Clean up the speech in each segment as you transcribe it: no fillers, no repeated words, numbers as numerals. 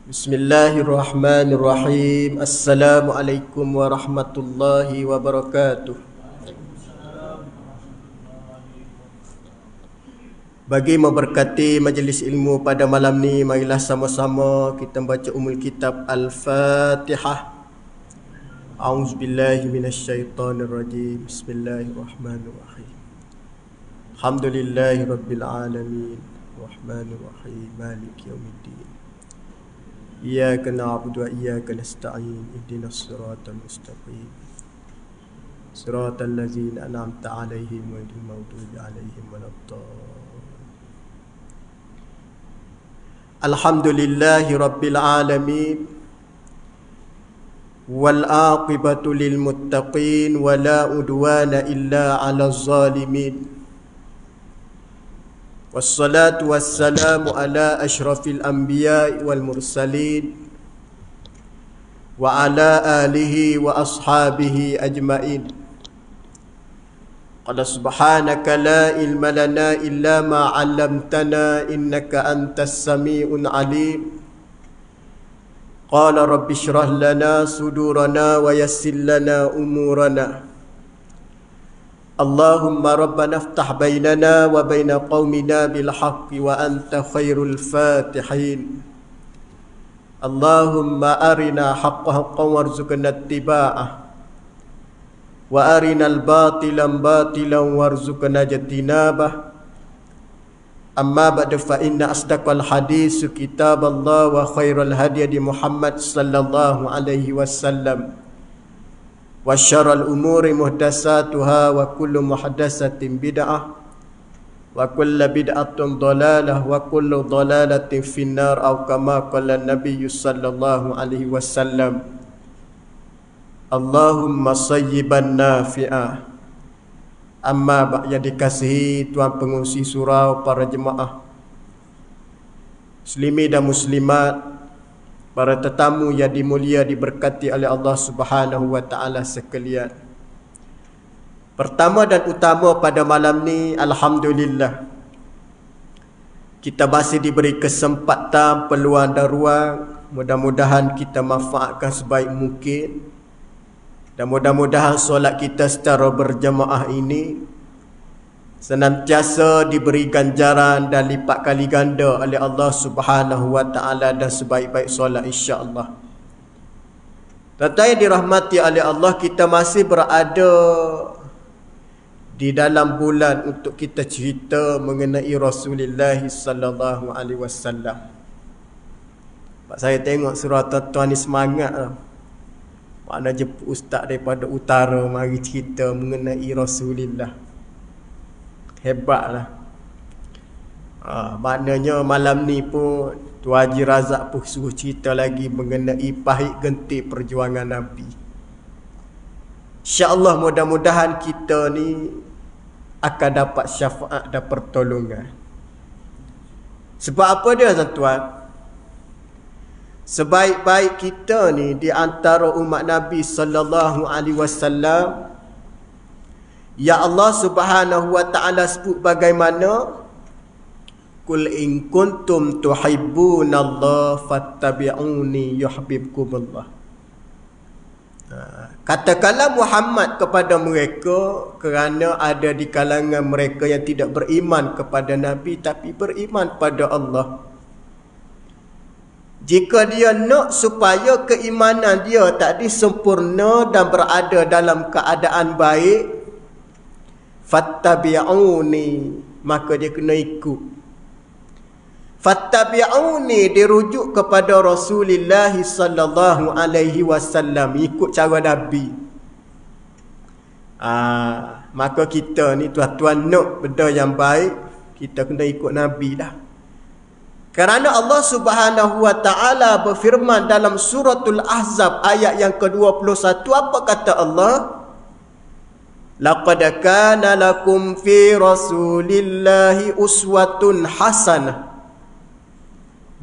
Bismillahirrahmanirrahim. Assalamualaikum warahmatullahi wabarakatuh. Bagi memberkati majlis ilmu pada malam ni, marilah sama-sama kita baca umul kitab Al-Fatihah. A'udzubillahi minasyaitonirrajim. Bismillahirrahmanirrahim. Alhamdulillahi rabbil alamin. Rahmanirrahim. Maliki yaumiddin. Iyyaka na'budu wa iyyaka nasta'in. Ihdinas siratal mustaqim. Siratal ladzina an'amta 'alaihim ghairil maghdubi 'alaihim waladdallin. Alhamdulillahi rabbil alamin. Wal 'aqibatu lil muttaqin wa la udwana illa 'alaz zalimin. Wassalatu wassalamu ala ashrafil anbiya wal mursalin wa ala alihi wa ashabihi ajmain. Qala subhanaka la ilma lana illa ma 'allamtana innaka antas sami'un alim. Qala rabbi shrah lana sudurana wa yassir lana umurana. Allahumma rabbana iftah bainana wa baina qaumina bil haqqi wa anta khairul fatihin. Allahumma arina haqqa haqqan warzuqna ittiba'ah wa arina al-batilan batilan warzuqna ijtinabah. Amma ba'du, fa inna asdaqal hadis kitaballah wa khairal hadi Muhammad sallallahu alaihi wasallam. Wa syarrul umuri muhdatsatuha wa kullu muhdatsatin bid'ah wa kullu bid'atin dhalalah wa kullu dhalalatin finnar, aw kama qala an-nabiy sallallahu alaihi wasallam. Allahumma sayyiban nafi'a. Amma ba'da, dikasihi Tuan Pengurusi Surau, para jemaah muslimin dan muslimat, para tetamu yang dimulia diberkati oleh Allah Subhanahu wa taala sekalian. Pertama dan utama pada malam ni, alhamdulillah, kita masih diberi kesempatan, peluang dan ruang. Mudah-mudahan kita manfaatkan sebaik mungkin, dan mudah-mudahan solat kita secara berjemaah ini senantiasa diberi ganjaran dan lipat kali ganda oleh Allah Subhanahu wa taala, dan sebaik-baik solat insya-Allah. Tetapi dirahmati oleh Allah, kita masih berada di dalam bulan untuk kita cerita mengenai Rasulullah sallallahu alaihi wasallam. Pak, saya tengok surah tuan-tuan ni semangat lah. Makna jemput ustaz daripada utara mari cerita mengenai Rasulullah. Hebatlah. Maknanya malam ni pun Tuan Haji Razak pun suruh cerita lagi mengenai pahit genti perjuangan Nabi. InsyaAllah mudah-mudahan kita ni akan dapat syafaat dan pertolongan. Sebab apa dia tuan-tuan? Sebaik-baik kita ni di antara umat Nabi sallallahu alaihi wasallam, ya Allah Subhanahu wa taala sebut bagaimana, qul in kuntum tuhibbunallaha fattabi'uni yuhibbukumullah. Katakanlah Muhammad kepada mereka, kerana ada di kalangan mereka yang tidak beriman kepada Nabi tapi beriman pada Allah. Jika dia nak supaya keimanan dia tadi sempurna dan berada dalam keadaan baik, fattabi'uni, maka dia kena ikut. Fattabi'uni dirujuk kepada Rasulullah sallallahu alaihi wasallam, ikut cara Nabi. Maka kita ni tuan-tuan nak benda yang baik, kita kena ikut Nabi dah. Kerana Allah Subhanahu wa taala berfirman dalam suratul Ahzab ayat yang ke-21, apa kata Allah? Laqad kana lakum fi Rasulillahi uswatun hasanah.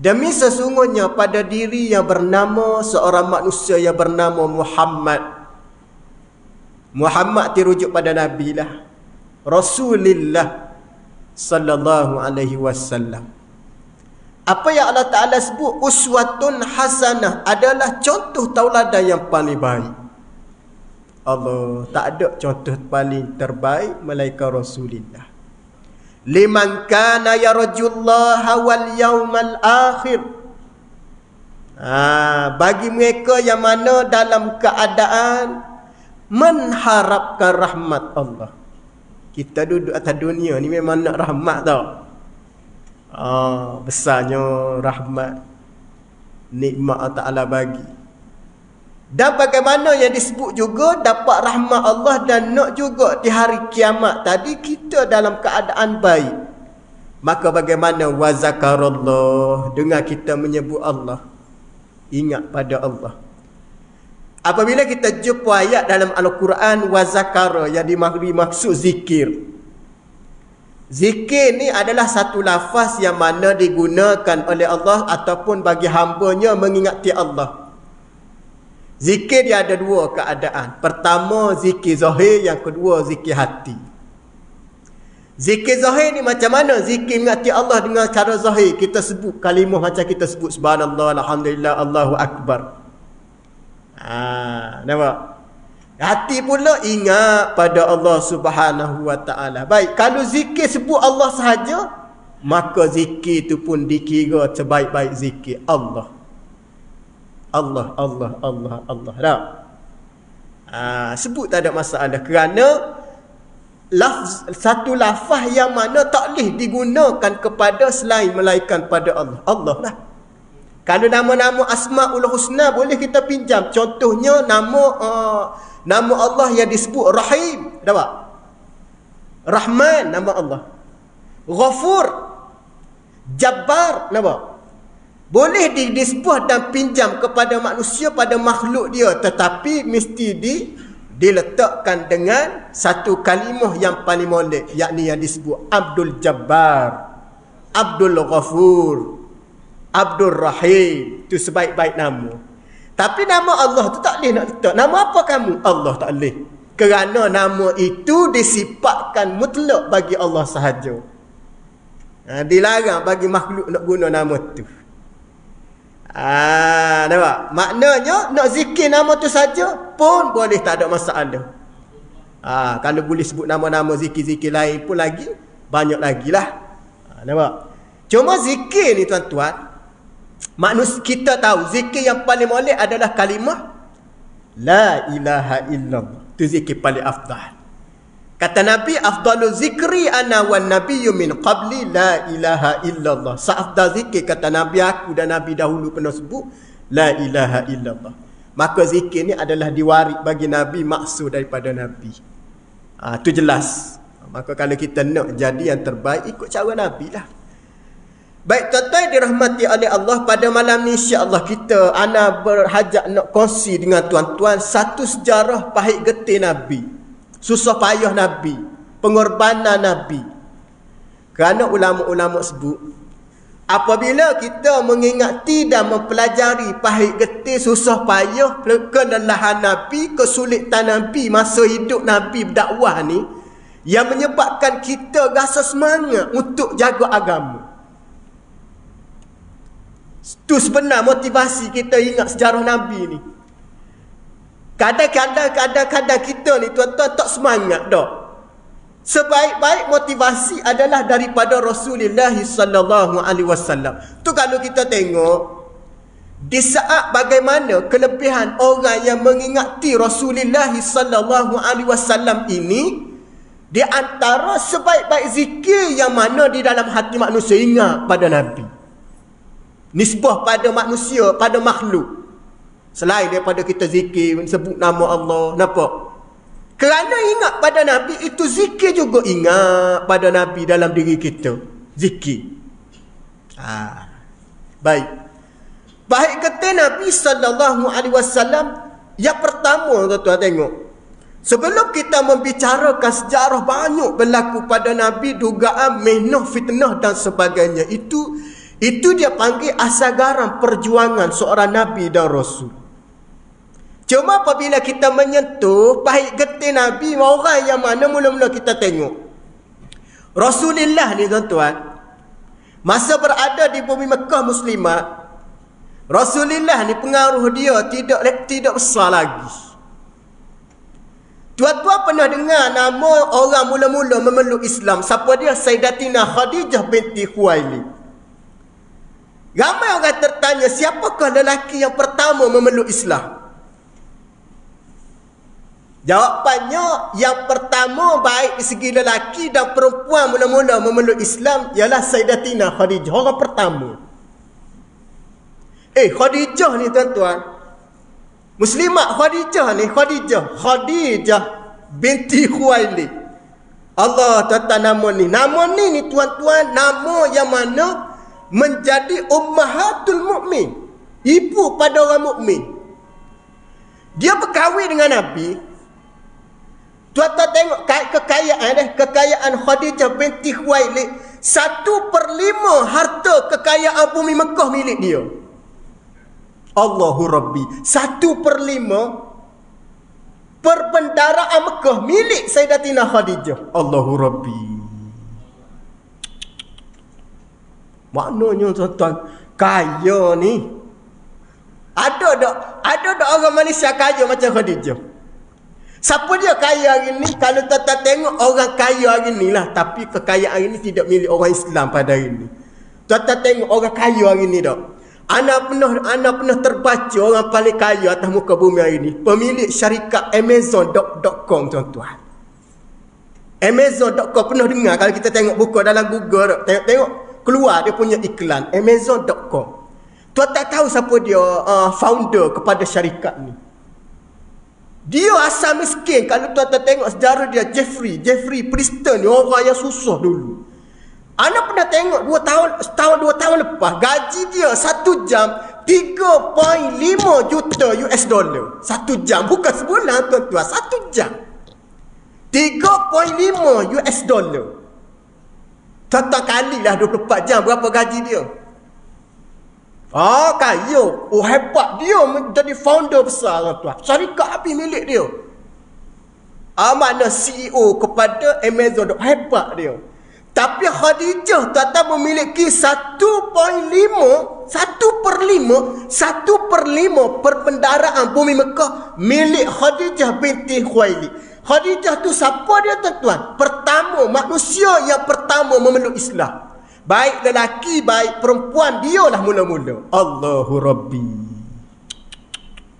Demi sesungguhnya pada diri yang bernama, seorang manusia yang bernama Muhammad. Muhammad dirujuk pada Nabi lah. Rasulullah sallallahu alaihi wasallam. Apa yang Allah Ta'ala sebut uswatun hasanah adalah contoh tauladan yang paling baik. Allah, tak ada contoh paling terbaik melainkan Rasulullah. Liman kana yarjullaha wal yawmal akhir. Bagi mereka yang mana dalam keadaan mengharapkan rahmat Allah. Kita duduk atas dunia ni memang nak rahmat tau. Besarnya rahmat nikmat Allah Ta'ala bagi. Dan bagaimana yang disebut juga dapat rahmat Allah dan nak juga di hari kiamat tadi kita dalam keadaan baik. Maka bagaimana wazakarallah, dengan kita menyebut Allah, ingat pada Allah. Apabila kita jumpa ayat dalam Al-Quran wazakara yang dimaksud zikir. Zikir ni adalah satu lafaz yang mana digunakan oleh Allah ataupun bagi hamba-Nya mengingati Allah. Zikir dia ada dua keadaan. Pertama zikir zahir, yang kedua zikir hati. Zikir zahir ni macam mana? Zikir mengingati Allah dengan cara zahir. Kita sebut kalimah macam kita sebut subhanallah, alhamdulillah, Allahu akbar. Nampak? Hati pula ingat pada Allah Subhanahu wa Ta'ala. Baik, kalau zikir sebut Allah sahaja, maka zikir itu pun dikira sebaik-baik zikir Allah. Allah, Allah, Allah, Allah. Tak? Sebut tak ada masalah. Kerana satu lafaz yang mana tak boleh digunakan kepada selain melainkan pada Allah. Allah lah. Kalau nama-nama Asma'ul Husna boleh kita pinjam. Contohnya nama Allah yang disebut Rahim. Nampak? Rahman nama Allah. Ghafur. Jabbar. Nampak? Boleh disebut dan pinjam kepada manusia, pada makhluk dia. Tetapi mesti diletakkan dengan satu kalimah yang paling molek. Yakni yang disebut Abdul Jabbar, Abdul Ghafur, Abdul Rahim. Itu sebaik-baik nama. Tapi nama Allah tu tak boleh nak letak. Nama apa kamu? Allah tak boleh. Kerana nama itu disifatkan mutlak bagi Allah sahaja. Dilarang bagi makhluk nak guna nama tu. Nampak? Maknanya nak zikir nama tu saja pun boleh, tak ada masalah. Kalau boleh sebut nama-nama zikir-zikir lain pun lagi banyak lagi lah. Nampak? Cuma zikir ni tuan-tuan, manusia kita tahu zikir yang paling molek adalah kalimah la ilaha illallah. Itu zikir paling afdal. Kata Nabi, afdalu zikri ana wan nabiyyu min qabli la ilaha illallah. Seafdal zikir, kata Nabi, aku dan Nabi dahulu pernah sebut la ilaha illallah. Maka zikir ni adalah diwaris bagi Nabi, maksud daripada Nabi. Itu jelas. Maka kalau kita nak jadi yang terbaik, ikut cara Nabi lah. Baik tuan-tuan dirahmati oleh Allah, pada malam ni insya-Allah ana berhajat nak kongsi dengan tuan-tuan satu sejarah pahit getih Nabi. Susah payah Nabi, pengorbanan Nabi. Kerana ulama-ulama sebut, apabila kita mengingati dan mempelajari pahit getih, susah payah, kelelahan Nabi, kesulitan Nabi masa hidup Nabi berdakwah ni, yang menyebabkan kita rasa semangat untuk jaga agama. Itu sebenar motivasi kita ingat sejarah Nabi ni. Kadang-kadang kita ni tuan-tuan tak semangat dah. Sebaik-baik motivasi adalah daripada Rasulullah sallallahu alaihi wasallam. Tu kalau kita tengok di saat bagaimana kelebihan orang yang mengingati Rasulullah sallallahu alaihi wasallam ini, di antara sebaik-baik zikir yang mana di dalam hati manusia ingat pada Nabi. Nisbah pada manusia, pada makhluk. Selain daripada kita zikir, sebut nama Allah. Nampak? Kerana ingat pada Nabi, itu zikir juga ingat pada Nabi dalam diri kita. Zikir. Baik. Baik kata Nabi sallallahu alaihi wasallam, yang pertama tuan-tuan tengok. Sebelum kita membicarakan sejarah banyak berlaku pada Nabi, dugaan, mihnah, fitnah dan sebagainya. Itu dia panggil asal garam perjuangan seorang Nabi dan Rasul. Cuma apabila kita menyentuh pahit getih Nabi, orang yang mana mula-mula kita tengok. Rasulullah ni tuan-tuan, Masa berada di bumi Mekah Muslimat, Rasulullah ni pengaruh dia tidak besar lagi. Tuan-tuan pernah dengar nama orang mula-mula memeluk Islam? Siapa dia? Sayyidatina Khadijah binti Khuwailid. Ramai orang tertanya, siapakah lelaki yang pertama memeluk Islam? Jawapannya, yang pertama baik di segi lelaki dan perempuan mula-mula memeluk Islam ialah Sayyidatina Khadijah, orang pertama. Khadijah ni tuan-tuan, Muslimat Khadijah ni, Khadijah binti Khuwailid. Allah tuan-tuan, nama ni tuan-tuan, nama yang mana menjadi ummahatul mukmin, ibu pada orang mukmin. Dia berkahwin dengan Nabi. Tuan-tuan tengok kekayaan Khadijah binti Khuwailid, 1/5 harta kekayaan bumi Mekah milik dia. Allahu Rabbi, 1/5 perbendaraan Mekah milik Sayyidatina Khadijah. Allahu Rabbi. Maknanya tuan-tuan, kaya ni. Ada tak orang Malaysia kaya macam Khadijah? Siapa dia kaya hari ni? Kalau tuan-tuan tengok orang kaya hari ni lah, tapi kekayaan hari ni tidak milik orang Islam pada hari ni. Tuan-tuan tengok orang kaya hari ni tak? Ana pernah terbaca orang paling kaya atas muka bumi hari ni, pemilik syarikat Amazon.com tuan-tuan. Amazon.com pernah dengar? Kalau kita tengok buka dalam Google, tengok keluar dia punya iklan Amazon.com. Tuan-tuan tahu siapa dia founder kepada syarikat ni? Dia asal miskin. Kalau tuan-tuan tengok sejarah dia, Jeffrey Preston ni orang yang susah dulu. Ana pernah tengok 2 tahun lepas, gaji dia 1 jam 3.5 juta US dollar. 1 jam, bukan sebulan tuan-tuan, 1 jam 3.5 US dollar. Tuan-tuan kalilah 24 jam, berapa gaji dia? Kaya. Hebat dia menjadi founder besar tuan-tuan. Syarikat habis milik dia. Mana CEO kepada Amazon. Hebat dia. Tapi Khadijah tuan-tuan memiliki 1/5 perbendaraan bumi Mekah milik Khadijah binti Khuwailid. Khadijah tu siapa dia tuan-tuan? Pertama, manusia yang pertama memeluk Islam. Baik lelaki, baik perempuan, dialah mula-mula. Allahu Rabbi.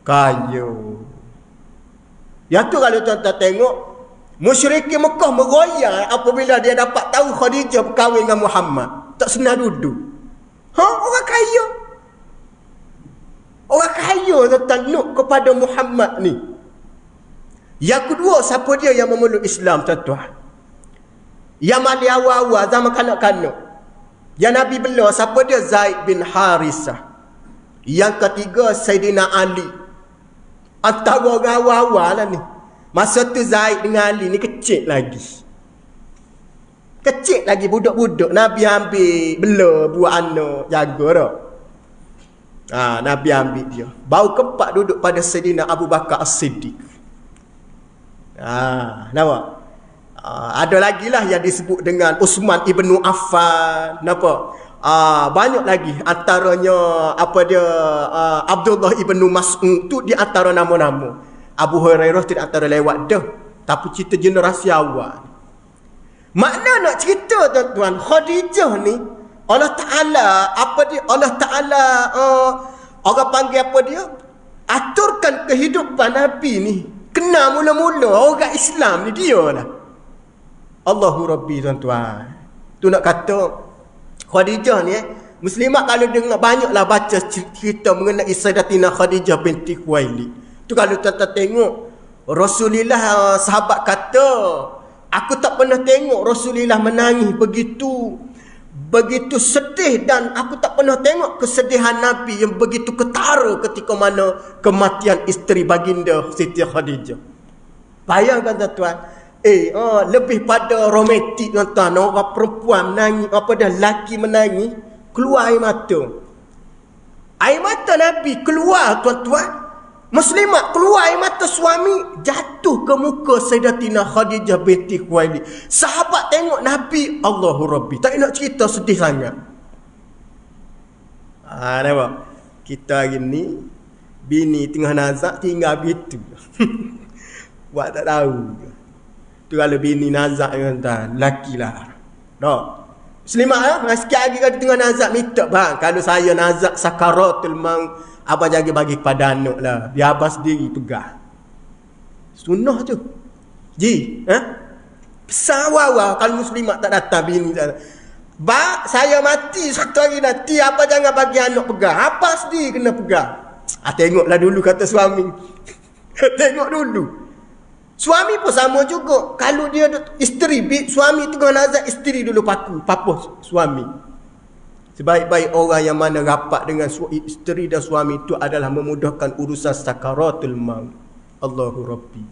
Kaya. Yang tu kalau tuan-tuan tengok, musyrikin Mekah meroyak apabila dia dapat tahu Khadijah berkahwin dengan Muhammad. Tak senang duduk. Orang kaya. Orang kaya tuan-tuan nuk kepada Muhammad ni. Yang kedua, siapa dia yang memeluk Islam tuan-tuan? Yang mali awal-awal zaman kanak-kanak, yang Nabi bela, siapa dia? Zaid bin Harisah. Yang ketiga, Sayyidina Ali. Antara orang awal-awal lah ni. Masa tu Zaid dengan Ali ni kecil lagi. Kecil lagi, budak-budak. Nabi ambil bela buat anak, jaga tak? Nabi ambil dia. Baru keempat duduk pada Sayyidina Abu Bakar As-Siddiq. Nampak? Ada lagi lah yang disebut dengan Uthman ibn Affan. Nampak? Banyak lagi. Antaranya Abdullah ibn Mas'ud tu di antara nama-nama. Abu Hurairah tidak antara lewat dah. Tapi cerita generasi awal. Makna nak cerita tuan-tuan, Khadijah ni Allah Ta'ala orang panggil apa dia? Aturkan kehidupan Nabi ni. Kena mula-mula orang Islam ni dia lah. Allahu Rabbi tuan-tuan. Tu nak kata Khadijah ni Muslimat kalau dengar banyaklah baca cerita mengenai Sayyidatina Khadijah binti Khuwailid. Tu kalau tuan-tuan tengok Rasulullah, sahabat kata, aku tak pernah tengok Rasulullah menangis begitu sedih, dan aku tak pernah tengok kesedihan Nabi yang begitu ketara ketika mana kematian isteri baginda Siti Khadijah. Bayangkan tuan-tuan, lebih pada romantik tuan-tuan, orang perempuan menangis, lelaki menangis, keluar air mata. Air mata Nabi keluar tuan-tuan. Muslimat keluar air mata suami, jatuh ke muka Sayyidatina Khadijah binti Khuwailid. Sahabat tengok Nabi, Allahu Rabbi, tak nak cerita, sedih sangat. Nampak? Kita hari ni bini tengah nazak tinggal begitu. Buat tak tahu. Tu kalau bini nazak yang kata, lakilah. Tak. Muslimah lah, sikit lagi kalau tengah nazak minta bang. Kalau saya nazak sakaratul maut, abang jaga bagi kepada anak lah. Biar abang sendiri pegang. Sunnah tu. Ji, besar awal kalau muslimah tak datang bini tak datang. Bak, saya mati satu hari nanti, apa jangan bagi anak pegang. Apa sendiri kena pegang. Tengoklah dulu kata suami. Tengok dulu. Suami pun sama juga. Kalau dia isteri, suami tengah nazak, isteri dulu papuh suami. Sebaik-baik orang yang mana rapat dengan isteri dan suami itu adalah memudahkan urusan sakaratul maut. Allahu Rabbi.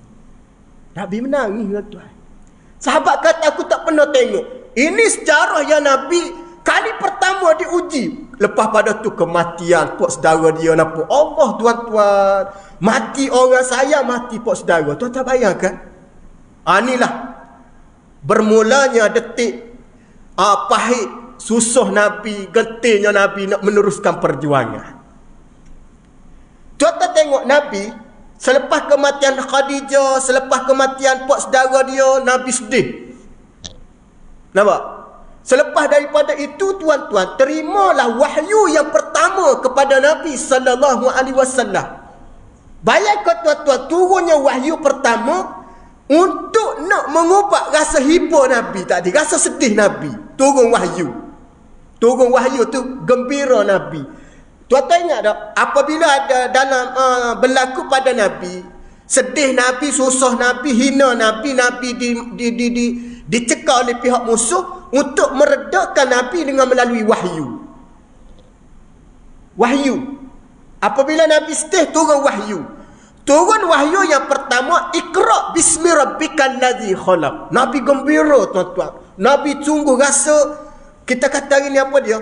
Nabi menangis lah tuan. Sahabat kata aku tak pernah tengok. Ini sejarah yang Nabi kali pertama diuji. Lepas pada tu kematian pok saudara dia nampak. Allah tuan-tuan. Mati orang sayang, mati pok saudara. Tuan tak bayangkan? Inilah bermulanya detik pahit, susah Nabi, getihnya Nabi nak meneruskan perjuangan. Tuan tak tengok Nabi selepas kematian Khadijah, selepas kematian pok saudara dia, Nabi sedih. Nampak? Selepas daripada itu tuan-tuan, terimalah wahyu yang pertama kepada Nabi sallallahu alaihi wasallam. Bayangkan tuan-tuan, turunnya wahyu pertama untuk nak mengubat rasa hibur Nabi tadi, rasa sedih Nabi. Turun wahyu. Turun wahyu tu gembira Nabi. Tuan-tuan ingat tak? Apabila ada dalam berlaku pada Nabi, sedih Nabi, susah Nabi, hina Nabi, Nabi dicekal oleh pihak musuh, untuk meredakan Nabi dengan melalui wahyu. Wahyu. Apabila Nabi sedih, turun wahyu. Turun wahyu yang pertama, Iqra bismi rabbikal ladzi khalaq. Nabi gembira tuan-tuan. Nabi sungguh rasa, kita kata hari ni apa dia?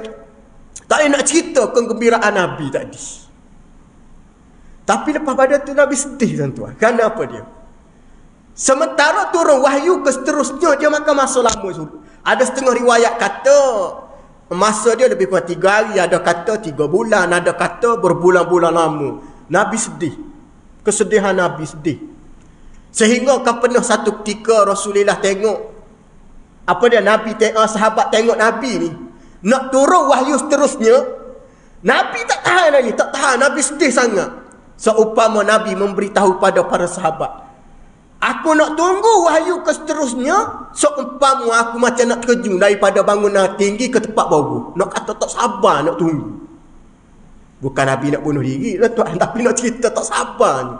Tak nak cerita kegembiraan Nabi tadi. Tapi lepas pada tu Nabi sedih tuan-tuan. Kerana apa dia? Sementara turun wahyu ke seterusnya, dia makan masa lama. Ada setengah riwayat kata masa dia lebih kurang 3 hari, ada kata 3 bulan, ada kata berbulan-bulan lama. Nabi sedih. Kesedihan Nabi sedih. Sehingga kan pernah satu ketika Rasulullah tengok apa dia, Nabi sahabat tengok Nabi ni nak turun wahyu seterusnya, Nabi tak tahan lagi, tak tahan, Nabi sedih sangat. Seumpama Nabi memberitahu pada para sahabat, aku nak tunggu wahyu ke seterusnya, seumpama aku macam nak terjun daripada bangunan tinggi ke tempat bawah. Nak kata tak sabar nak tunggu. Bukan Nabi nak bunuh diri lah tuan, tapi nak cerita tak sabar ni.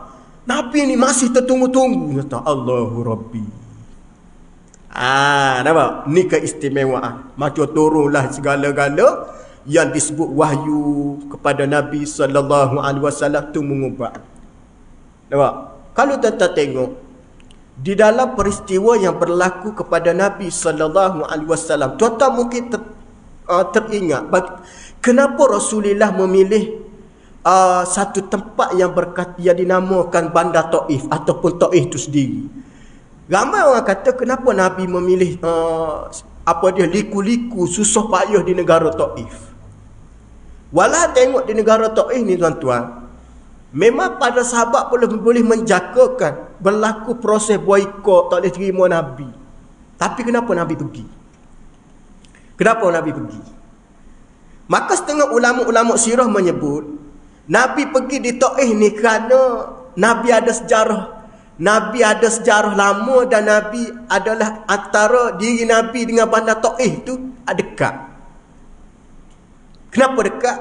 Nabi ni masih tertunggu-tunggu. Kata Allahu Rabbi. Nampak? Ni keistimewaan. Maka turunlah segala-gala yang disebut wahyu kepada Nabi sallallahu alaihi wasallam tu mengubah. Nampak? Kalau tuan-tuan tengok di dalam peristiwa yang berlaku kepada Nabi sallallahu alaihi wasallam, tuan-tuan mungkin teringat kenapa Rasulullah memilih satu tempat yang dinamakan Bandar Taif ataupun Taif itu sendiri. Ramai orang kata kenapa Nabi memilih liku-liku susah payah di negara Taif. Walau tengok di negara Taif ni tuan-tuan, memang pada sahabat boleh menjagakan berlaku proses boikot, tak boleh terima Nabi. Tapi kenapa Nabi pergi? Kenapa Nabi pergi? Maka setengah ulama-ulama sirah menyebut Nabi pergi di Taif ni kerana Nabi ada sejarah lama, dan Nabi adalah antara diri Nabi dengan bandar Taif tu dekat. Kenapa dekat?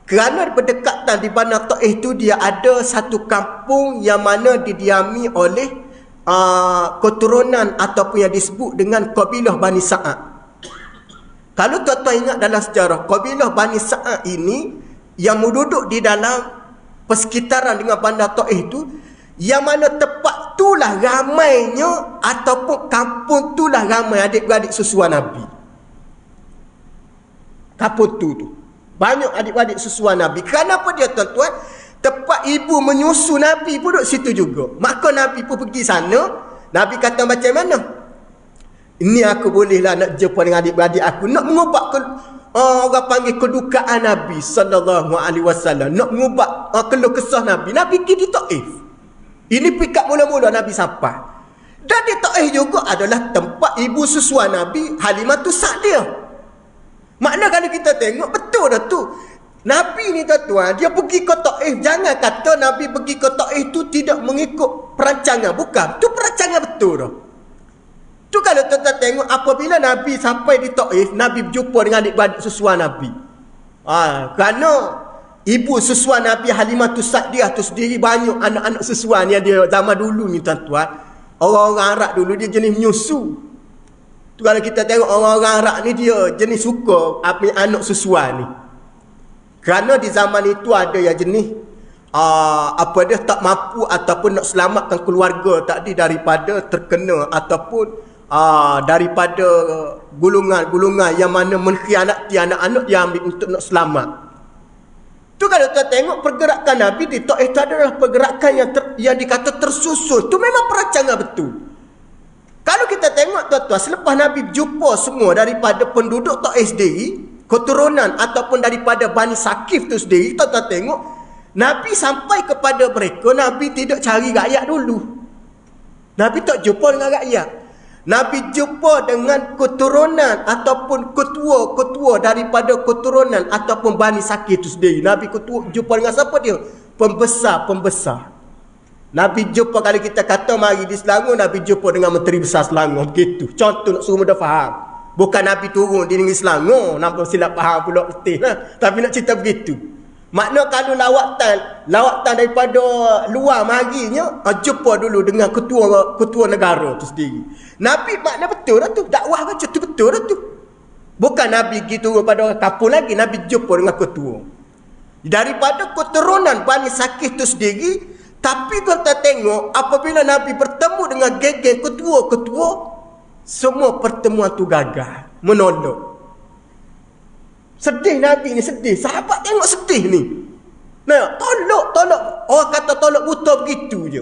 Kerana berdekatan di bandar Taif tu dia ada satu kampung yang mana didiami oleh keturunan ataupun yang disebut dengan kabilah Bani Sa'ad. Kalau tuan-tuan ingat dalam sejarah, kabilah Bani Sa'ad ini yang duduk di dalam persekitaran dengan bandar Taif tu, yang mana tempat itulah ramainya ataupun kampung itulah ramai adik-beradik sesuai Nabi. Kampung tu banyak adik-beradik sesuai Nabi. Kenapa dia tuan-tuan? Tempat ibu menyusu Nabi pun duduk situ juga. Maka Nabi pun pergi sana. Nabi kata macam mana? Ini aku bolehlah nak jumpa dengan adik-beradik aku, nak mengubah orang panggil kedukaan Nabi sallallahu alaihi wasallam, nak mengubah keluh kesah Nabi. Nabi pergi di Taif. Ini pikat mula-mula Nabi sampai. Dan di Taif juga adalah tempat ibu susua Nabi, Halimatus Sa'diyah. Makna kalau kita tengok betul dah tu. Nabi ni tuan-tuan, dia pergi ke Taif. Jangan kata Nabi pergi ke Taif tu tidak mengikut perancangan. Bukan. Tu perancangan betul dah. Tu kalau tuan-tuan tengok, apabila Nabi sampai di Taif, Nabi berjumpa dengan adik-beradik susua Nabi. Kerana ibu susua Nabi Halimatus Sa'diyah tu sendiri banyak anak-anak susua ni dia zaman dulu ni tuan-tuan. Orang-orang Arab dulu dia jenis menyusu. Tu kalau kita tengok orang-orang Arab ni dia jenis suka ambil anak susua ni. Kerana di zaman itu ada yang jenis dia tak mampu ataupun nak selamatkan keluarga tadi daripada terkena ataupun daripada gulungan-gulungan yang mana mengkhianati anak-anak dia ambil untuk nak selamat. Tu kalau kita tengok pergerakan Nabi di Taif itu adalah pergerakan yang dikata tersusun. Tu memang perancangan betul. Kalau kita tengok tuan-tuan, selepas Nabi berjumpa semua daripada penduduk Taif sendiri, keturunan ataupun daripada Bani Sakif tu sendiri, tuan-tuan tengok, Nabi sampai kepada mereka, Nabi tidak cari rakyat dulu. Nabi tak jumpa dengan rakyat. Nabi jumpa dengan keturunan ataupun ketua-ketua daripada keturunan ataupun Bani Sakif tu sendiri. Nabi jumpa dengan siapa dia? Pembesar-pembesar. Nabi jumpa, kalau kita kata mari di Selangor, Nabi jumpa dengan Menteri Besar Selangor. Begitu. Contoh nak suruh mudah faham. Bukan Nabi turun di negeri Selangor, nampak silap faham pula letih lah. Tapi nak cerita begitu. Makna kalau lawatan daripada luar marinya, jumpa dulu dengan ketua negara tu sendiri. Nabi makna betul dah tu. Dakwah baca tu betul dah tu. Bukan Nabi pergi turun pada orang kampung lagi, Nabi jumpa dengan ketua. Daripada keturunan Bani Sakif tu sendiri, tapi tuan-tuan tengok, apabila Nabi bertemu dengan geng-geng ketua-ketua, semua pertemuan tu gagal, menolak. Sedih Nabi ni, sedih. Sahabat tengok sedih ni. Nah, tolak. Orang kata tolak buta begitu je.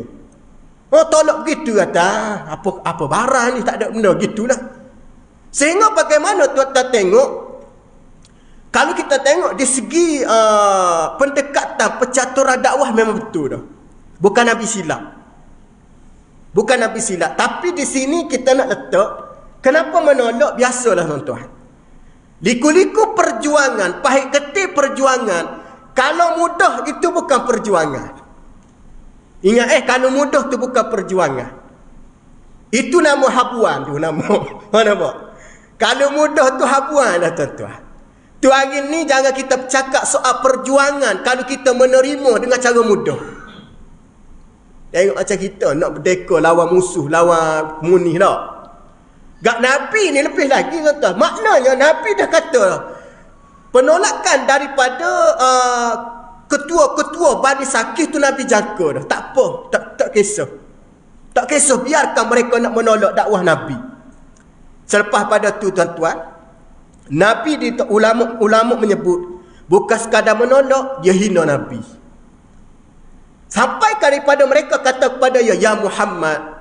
Tolak begitu kata, apa barang ni, tak ada benda gitulah. Sehingga bagaimana tuan-tuan tengok, kalau kita tengok di segi pendekatan pencaturan dakwah memang betul dah. Bukan Nabi silap. Tapi di sini kita nak letak, kenapa menolak? Biasalah tuan-tuan. Liku-liku perjuangan, pahit getih perjuangan. Kalau mudah itu bukan perjuangan. Ingat kalau mudah tu bukan perjuangan. Itu nama habuan tu nama. Mana pak? Kalau mudah tu habuan dah tuan-tuan. Tu hari ni jangan kita bercakap soal perjuangan kalau kita menerima dengan cara mudah. Tengok macam kita nak berdeka lawan musuh, lawan munih tak? Gak Nabi ni lebih lagi tuan-tuan. Maknanya Nabi dah kata penolakan daripada ketua-ketua Bani Sakif tu Nabi jangka dah. Tak apa, tak kisah. Tak kisah, biarkan mereka nak menolak dakwah Nabi. Selepas pada tu tuan-tuan, Nabi ulama menyebut bukan sekadar menolak, dia hina Nabi. Sampai daripada mereka kata kepada dia, ya Muhammad,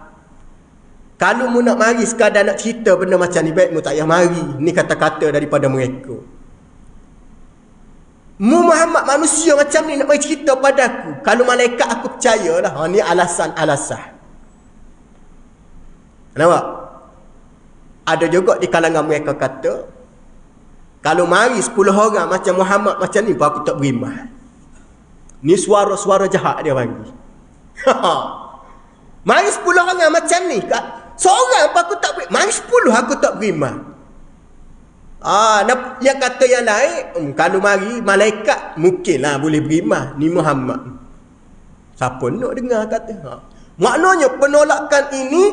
kalau mu nak mari sekadar nak cerita benda macam ni, baik mu tak payah mari. Ni kata-kata daripada mereka. Mu Muhammad manusia macam ni nak mari cerita pada aku. Kalau malaikat aku percayalah. Ni alasan-alasan. Nampak? Ada juga di kalangan mereka kata, kalau mari 10 orang macam Muhammad macam ni, aku tak beriman. Ni suara-suara jahat dia bagi. Mari 10 orang macam ni, seorang apa aku tak beriman. Mari 10 aku tak beriman. Yang kata yang lain, kalau mari malaikat mungkinlah boleh beriman. Ni Muhammad. Siapa nak dengar kata? Maknanya penolakan ini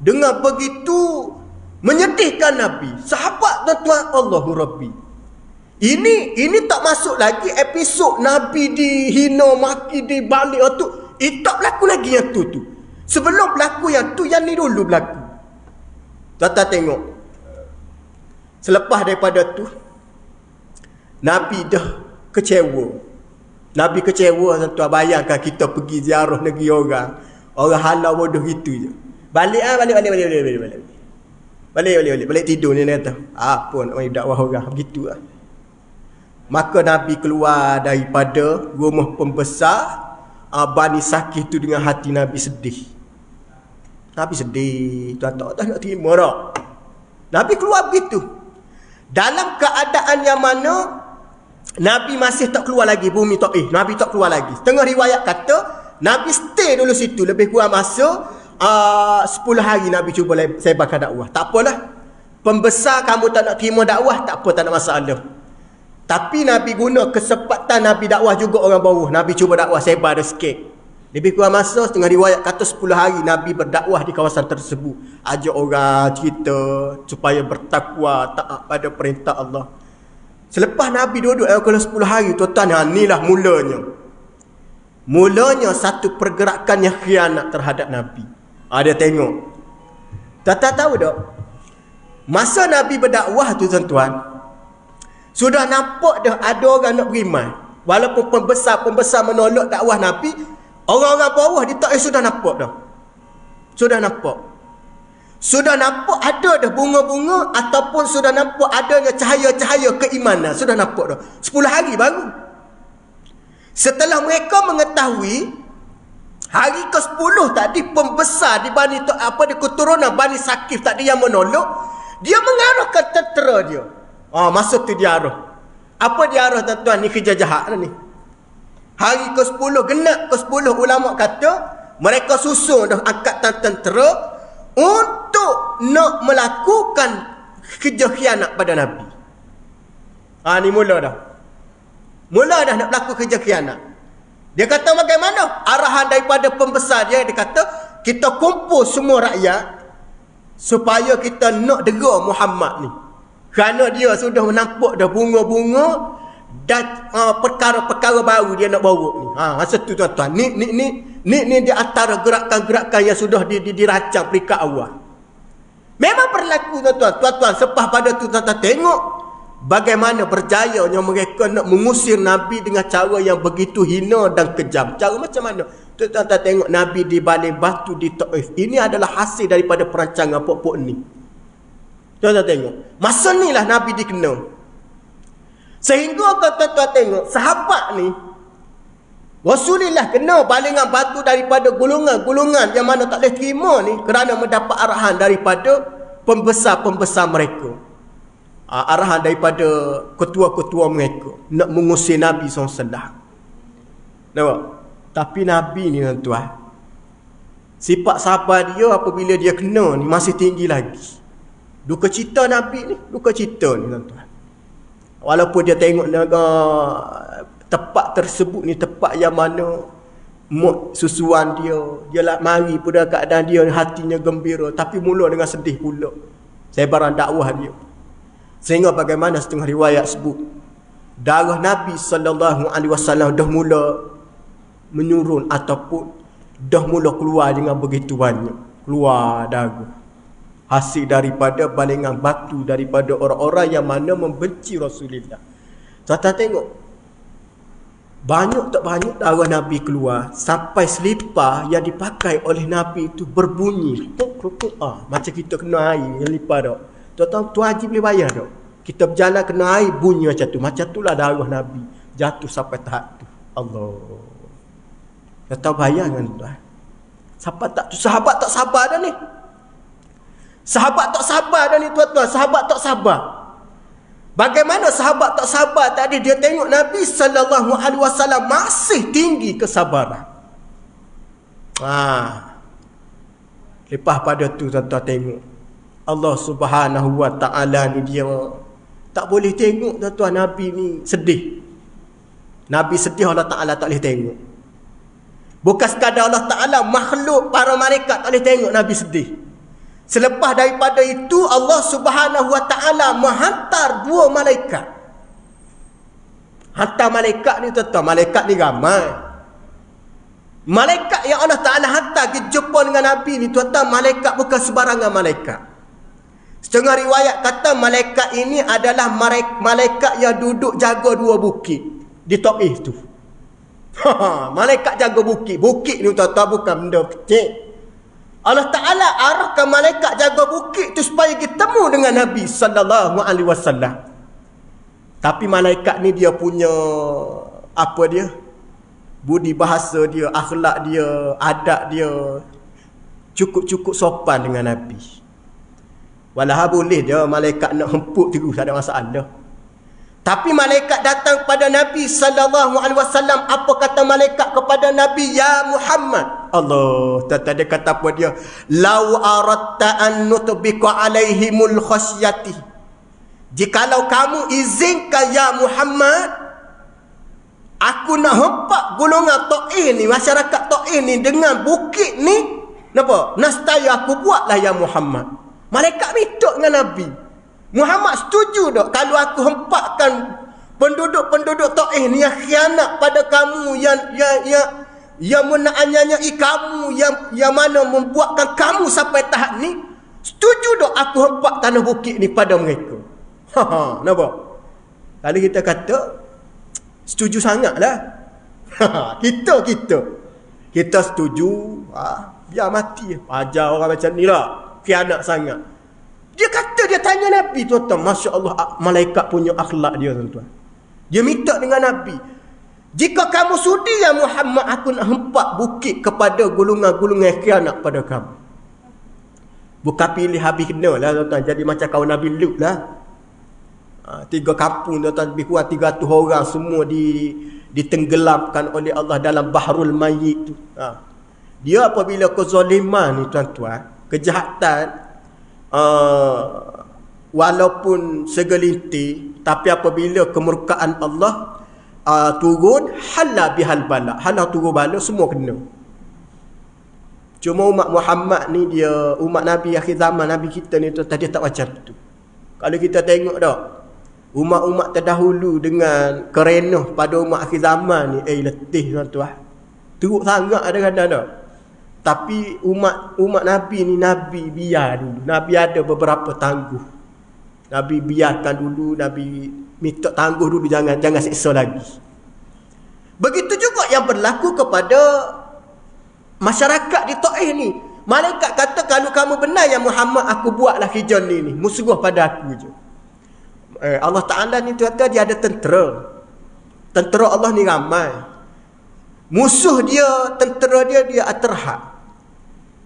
dengan begitu menyedihkan Nabi. Sahabat tuan-tuan, Allahu Rabbi. Ini tak masuk lagi episod Nabi dihina, maki, dibalik tu. Tak berlaku lagi yang tu. Sebelum berlaku yang tu, yang ni dulu berlaku. Tuan-tuan tengok. Selepas daripada tu, Nabi dah kecewa. Nabi kecewa tuan-tuan. Bayangkan kita pergi ziarah negeri orang. Orang halau bodoh gitu je. Balik tidur ni kata. Apa nak main dakwah orang begitu lah. Maka Nabi keluar daripada rumah pembesar Bani Sakif tu dengan hati Nabi sedih. Nabi sedih, tuan-tuan tak nak terima tak. Nabi keluar begitu. Dalam keadaan yang mana Nabi masih tak keluar lagi bumi Taif. Nabi tak keluar lagi. Setengah riwayat kata Nabi stay dulu situ lebih kurang masa 10 hari Nabi cuba sebarkan dakwah. Tak apalah. Pembesar kamu tak nak terima dakwah, tak apa, tak ada masalah. Tapi Nabi guna kesempatan Nabi dakwah juga orang bawah. Nabi cuba dakwah sebar dia sikit. Lebih kurang masa setengah riwayat kata 10 hari Nabi berdakwah di kawasan tersebut. Ajak orang cerita supaya bertakwa, taat pada perintah Allah. Selepas Nabi duduk kalau 10 hari, tuan-tuan, inilah mulanya. Mulanya satu pergerakan yang khianat terhadap Nabi. Dia tengok. Tuan-tuan tahu tak? Masa Nabi berdakwah tu, tuan-tuan, sudah nampak dah ada orang nak beriman. Walaupun pembesar menolak dakwah Nabi, orang-orang bawah di Taif sudah nampak dah. Sudah nampak. Sudah nampak ada dah bunga-bunga ataupun sudah nampak adanya cahaya-cahaya keimanan. Sudah nampak dah. 10 hari baru. Setelah mereka mengetahui hari ke-10 tadi pembesar di Bani di keturunan Bani Sakif tadi yang menolak, dia mengarahkan tentera dia. Masa tu dia arah. Apa dia arah, tuan-tuan? Ni kerja jahat lah ni. Hari ke-10, genap ke-10, ulama kata mereka susun dah angkatan tentera untuk nak melakukan kerja khianat pada Nabi. Ni mula dah. Mula dah nak berlaku kerja khianat. Dia kata bagaimana? Arahan daripada pembesar dia kata, kita kumpul semua rakyat supaya kita nak dera Muhammad ni. Kerana dia sudah nampak dah bunga-bunga dan perkara-perkara baru dia nak bawa ni. Masa tu, tuan-tuan, ni di antara gerakan-gerakan yang sudah dirancang peringkat awal. Memang berlaku, tuan-tuan. Tuan-tuan, selepas pada tu, tuan-tuan tengok bagaimana berjayanya mereka nak mengusir Nabi dengan cara yang begitu hina dan kejam. Cara macam mana? Tuan-tuan tengok Nabi di baling batu di Taif. Ini adalah hasil daripada perancangan pokok ni. Tuan-tuan tengok. Masa ni lah Nabi dikenal. Sehingga tuan-tuan tengok sahabat ni, Rasulullah kena balingan batu daripada gulungan-gulungan yang mana tak boleh terima ni kerana mendapat arahan daripada pembesar-pembesar mereka. Arahan daripada ketua-ketua mereka nak mengusir Nabi SAW. Nampak? Tapi Nabi ni, tuan-tuan, sifat sabar dia apabila dia kena ni masih tinggi lagi. Duka cita Nabi ni, duka cita ni, tuan-tuan. Walaupun dia tengok tempat tersebut ni tempat yang mana susuan dia lah mari pada keadaan dia hatinya gembira, tapi mula dengan sedih pula sebaran dakwah dia. Sehingga bagaimana setengah riwayat sebut darah Nabi SAW dah mula menyurun ataupun dah mula keluar dengan begitu banyak, keluar darah hasil daripada balingan batu daripada orang-orang yang mana membenci Rasulullah. Tuan-tuan tengok, banyak tak banyak darah Nabi keluar sampai selipar yang dipakai oleh Nabi itu berbunyi macam kita kena air yang lipar tak. Tuan-tuan, Tuan Haji boleh bayar tak? Kita berjalan kena air bunyi macam tu. Macam itulah darah Nabi jatuh sampai tahap tu. Allah. Tuan-tuan bayar kan, tuan? Sahabat tak sabar dah ni. Sahabat tak sabar dah ni, tuan-tuan. Sahabat tak sabar. Bagaimana sahabat tak sabar tadi? Dia tengok Nabi SAW masih tinggi kesabaran. Lepas pada tu, tuan-tuan tengok Allah Subhanahu Wa Ta'ala ni dia tak boleh tengok, tuan-tuan, Nabi ni sedih. Nabi sedih, Allah Ta'ala tak boleh tengok. Bukan sekadar Allah Ta'ala, makhluk para malaikat tak boleh tengok Nabi sedih. Selepas daripada itu Allah Subhanahu Wa Ta'ala menghantar 2 malaikat. Hantar malaikat ni, tuan-tuan, malaikat ni ramai. Malaikat yang Allah Ta'ala hantar pergi jumpa dengan Nabi ni, tuan-tuan, malaikat bukan sebarangan malaikat. Setengah riwayat kata malaikat ini adalah malaikat yang duduk jaga 2 bukit di Taif tu. Malaikat jaga bukit. Bukit ni, tuan-tuan, bukan benda kecil. Allah Ta'ala arahkan malaikat jaga bukit tu supaya kita temu dengan Nabi SAW. Tapi malaikat ni dia punya apa dia? Budi bahasa dia, akhlak dia, adab dia cukup-cukup sopan dengan Nabi. Walau boleh dia malaikat nak hempuk terus, tak ada masalah. Tapi malaikat datang kepada Nabi sallallahu alaihi wasallam, apa kata malaikat kepada Nabi? Ya Muhammad. Allah, dia kata apa dia? Lau aradta an nutbika alaihimul khasyati. Jikalau kamu izinkan ya Muhammad, aku nak hempak golongan Taif ni, masyarakat Taif ni dengan bukit ni, napa? Nescaya aku buatlah ya Muhammad. Malaikat minta dengan Nabi. Muhammad setuju tak kalau aku hempakkan penduduk-penduduk Taif ni yang khianat pada kamu, yang menanyai kamu, yang mana membuatkan kamu sampai tahap ni? Setuju tak aku hempak tanah bukit ni pada mereka? Nampak? Kalau kita kata setuju sangatlah. Kita setuju, biar mati. Ajar orang macam ni lah, khianat sangat. Dia kata, dia tanya Nabi, tuan-tuan, Masya Allah, malaikat punya akhlak dia, tuan-tuan. Dia minta dengan Nabi, jika kamu sudi ya Muhammad, aku nak hempak bukit kepada golongan-golongan khianat pada kamu. Bukan pilih habis kena lah, tuan-tuan. Jadi macam kawan Nabi Lut lah. 3 kampung, tuan-tuan, lebih kurang 300 orang semua ditenggelamkan oleh Allah dalam Bahrul Mayyit tu. Dia apabila kezaliman ni, tuan-tuan, kejahatan, walaupun segelintir, tapi apabila kemurkaan Allah turun, hala bihal bala, hala turun bala, semua kena. Cuma umat Muhammad ni, dia umat Nabi akhir zaman, Nabi kita ni, tuan-tuan, dia tak macam tu. Kalau kita tengok dah, umat-umat terdahulu dengan kerenuh pada umat akhir zaman ni, letih, tuan-tuan. Teruk sangat ada kadang dah. Tapi umat Nabi ni, Nabi biar dulu. Nabi ada beberapa tangguh. Nabi biarkan dulu, Nabi minta tangguh dulu, jangan seksa lagi. Begitu juga yang berlaku kepada masyarakat di Taif ni. Malaikat kata, kalau kamu benar ya Muhammad, aku buatlah hijau ni, musuh pada aku je. Allah Ta'ala ni, tuan-tuan, dia ada tentera. Tentera Allah ni ramai. Musuh dia, tentera dia terhad.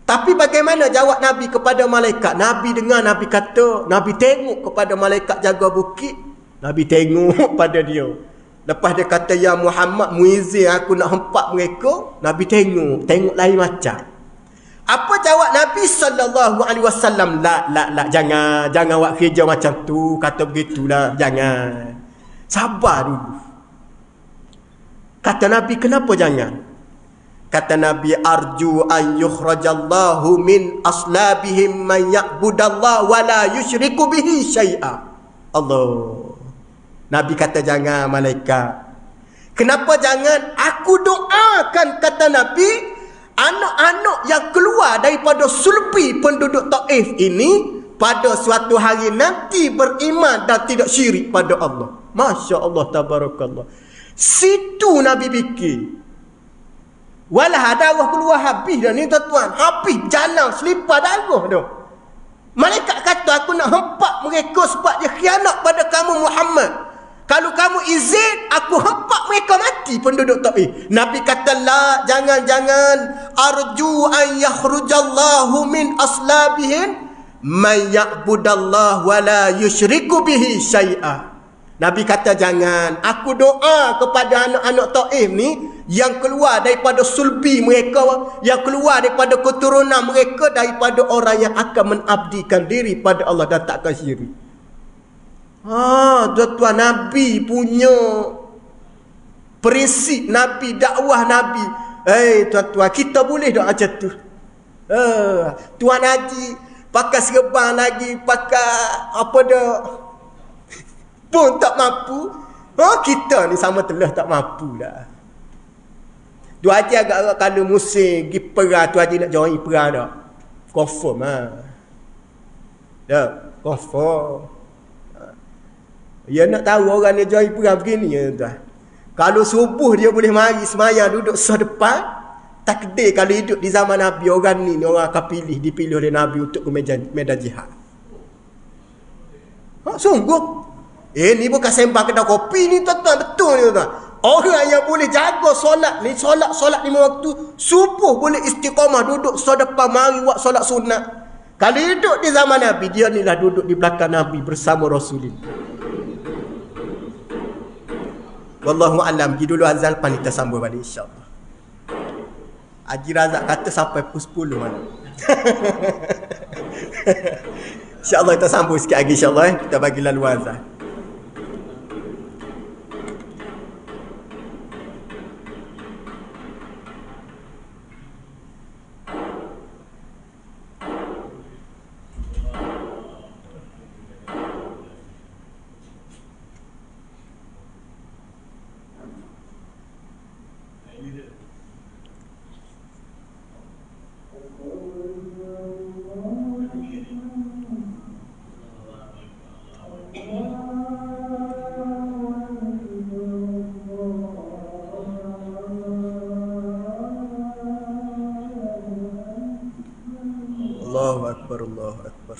Tapi bagaimana jawab Nabi kepada malaikat? Nabi dengar, Nabi kata, Nabi tengok kepada malaikat jaga bukit. Nabi tengok pada dia. Lepas dia kata, ya Muhammad, muizin aku nak hempak mereka. Nabi tengok lain macam. Apa jawab Nabi sallallahu alaihi wasallam? La, jangan buat kerja macam tu, kata begitulah, jangan. Sabar dulu. Kata Nabi, kenapa jangan? Kata Nabi, arju an yukhrajallahu min aslabihim man ya'budallah wa la yusyriku bihi syai'a. Allah. Nabi kata jangan, malaikat. Kenapa jangan? Aku doakan, kata Nabi, anak-anak yang keluar daripada sulbi penduduk Taif ini pada suatu hari nanti beriman dan tidak syirik pada Allah. Masya Allah, tabarakallah. Situ Nabi fikir. Walah darah keluar habis dah ni, tuan-tuan. Habis jalan selipar darah dah. Malaikat kata, aku nak hempak mereka sebab dia khianat pada kamu Muhammad. Kalau kamu izin, aku hempak mereka mati penduduk Taif. Nabi kata, la, jangan. Arju an yakhrujallahu min aslabihim man ya'budallah wa la yusyriku bihi syai'a. Nabi kata jangan. Aku doa kepada anak-anak Taif ni yang keluar daripada sulbi mereka, yang keluar daripada keturunan mereka, daripada orang yang akan mengabdikan diri pada Allah dan takkan syirik. Tuan-tuan, Nabi punya prinsip, Nabi dakwah Nabi. Tuan-tuan, kita boleh tak macam tu? Tuan Haji pakai serban lagi, pakai apa dah pun tak mampu. Kita ni sama telah tak mampu dah. Tu Haji agak-agak kalau musim pergi perang, tu Haji nak join perang dah. Confirm confirm. Ya nak tahu orang ni join perang begini ya tuan. Kalau subuh dia boleh mari semayang duduk sedepan, takdir kalau hidup di zaman Nabi, orang ni orang akan dipilih oleh Nabi untuk ke medan jihad. Sungguh. Ni bukan sembah kedai kopi ni tuan-tuan. Betul ni tuan-tuan. Orang yang boleh jaga solat ni, solat 5 waktu, subuh boleh istiqamah duduk depan mari buat solat sunat. Kalau duduk di zaman Nabi, dia ni lah duduk di belakang Nabi bersama Rasulullah. Wallahu a'lam. Pergi dulu azal pan kita sambung balik insya-Allah. Haji Razak kata sampai pukul 10 mana. InsyaAllah kita sambung sikit lagi insyaAllah. Kita bagi lalu azan. Allahu Akbar, Allahu Akbar.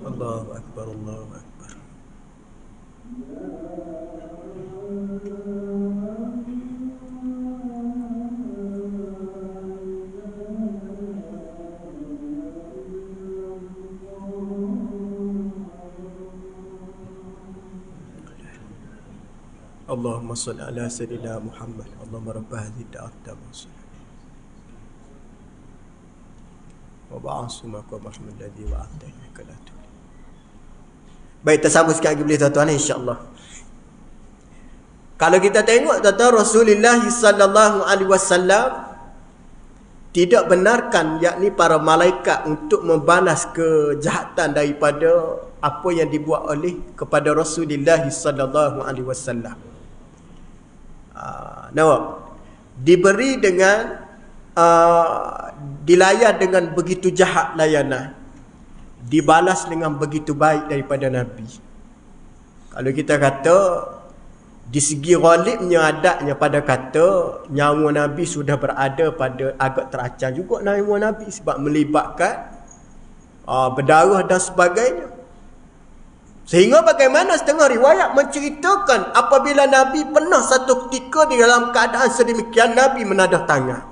Allahu Akbar, Allahu Akbar. Allahumma salli ala sayyidina Muhammad. Allahumma rabb hadhihi ad-da'wati wa ba'athu maqam Muhammad alladhi wa'adta innaka la tulih. Baik, tersambung sikit lagi boleh tuan-tuan insya-Allah. Kalau kita tengok tuan-tuan, Rasulullah sallallahu alaihi wasallam tidak benarkan yakni para malaikat untuk membalas kejahatan daripada apa yang dibuat oleh kepada Rasulullah sallallahu alaihi wasallam. Nampak? Diberi dengan dilayan dengan begitu jahat layanan, dibalas dengan begitu baik daripada Nabi. Kalau kita kata di segi ghalibnya adatnya pada kata nyawa Nabi sudah berada pada agak terancam juga nyawa Nabi sebab melibatkan berdarah dan sebagainya. Sehingga bagaimana setengah riwayat menceritakan apabila Nabi pernah satu ketika di dalam keadaan sedemikian, Nabi menadah tangan.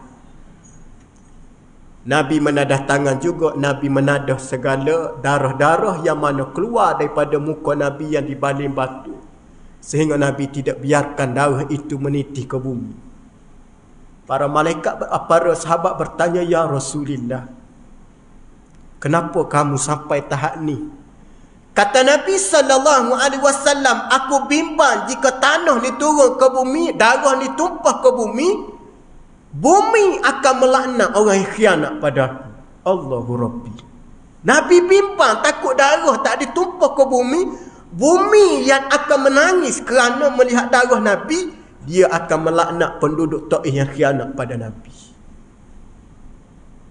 Nabi menadah tangan juga, Nabi menadah segala darah-darah yang mana keluar daripada muka Nabi yang dibaling batu. Sehingga Nabi tidak biarkan darah itu menitih ke bumi. Para malaikat, para sahabat bertanya, "Ya Rasulullah, kenapa kamu sampai tahap ni?" Kata Nabi SAW, "Aku bimbang jika tanah ni turun ke bumi, darah ni tumpah ke bumi, bumi akan melaknat orang yang khianat pada aku. Allahu Rabbi." Nabi bimbang takut darah tak ditumpah ke bumi, bumi yang akan menangis kerana melihat darah Nabi, dia akan melaknat penduduk Taif yang khianat pada Nabi.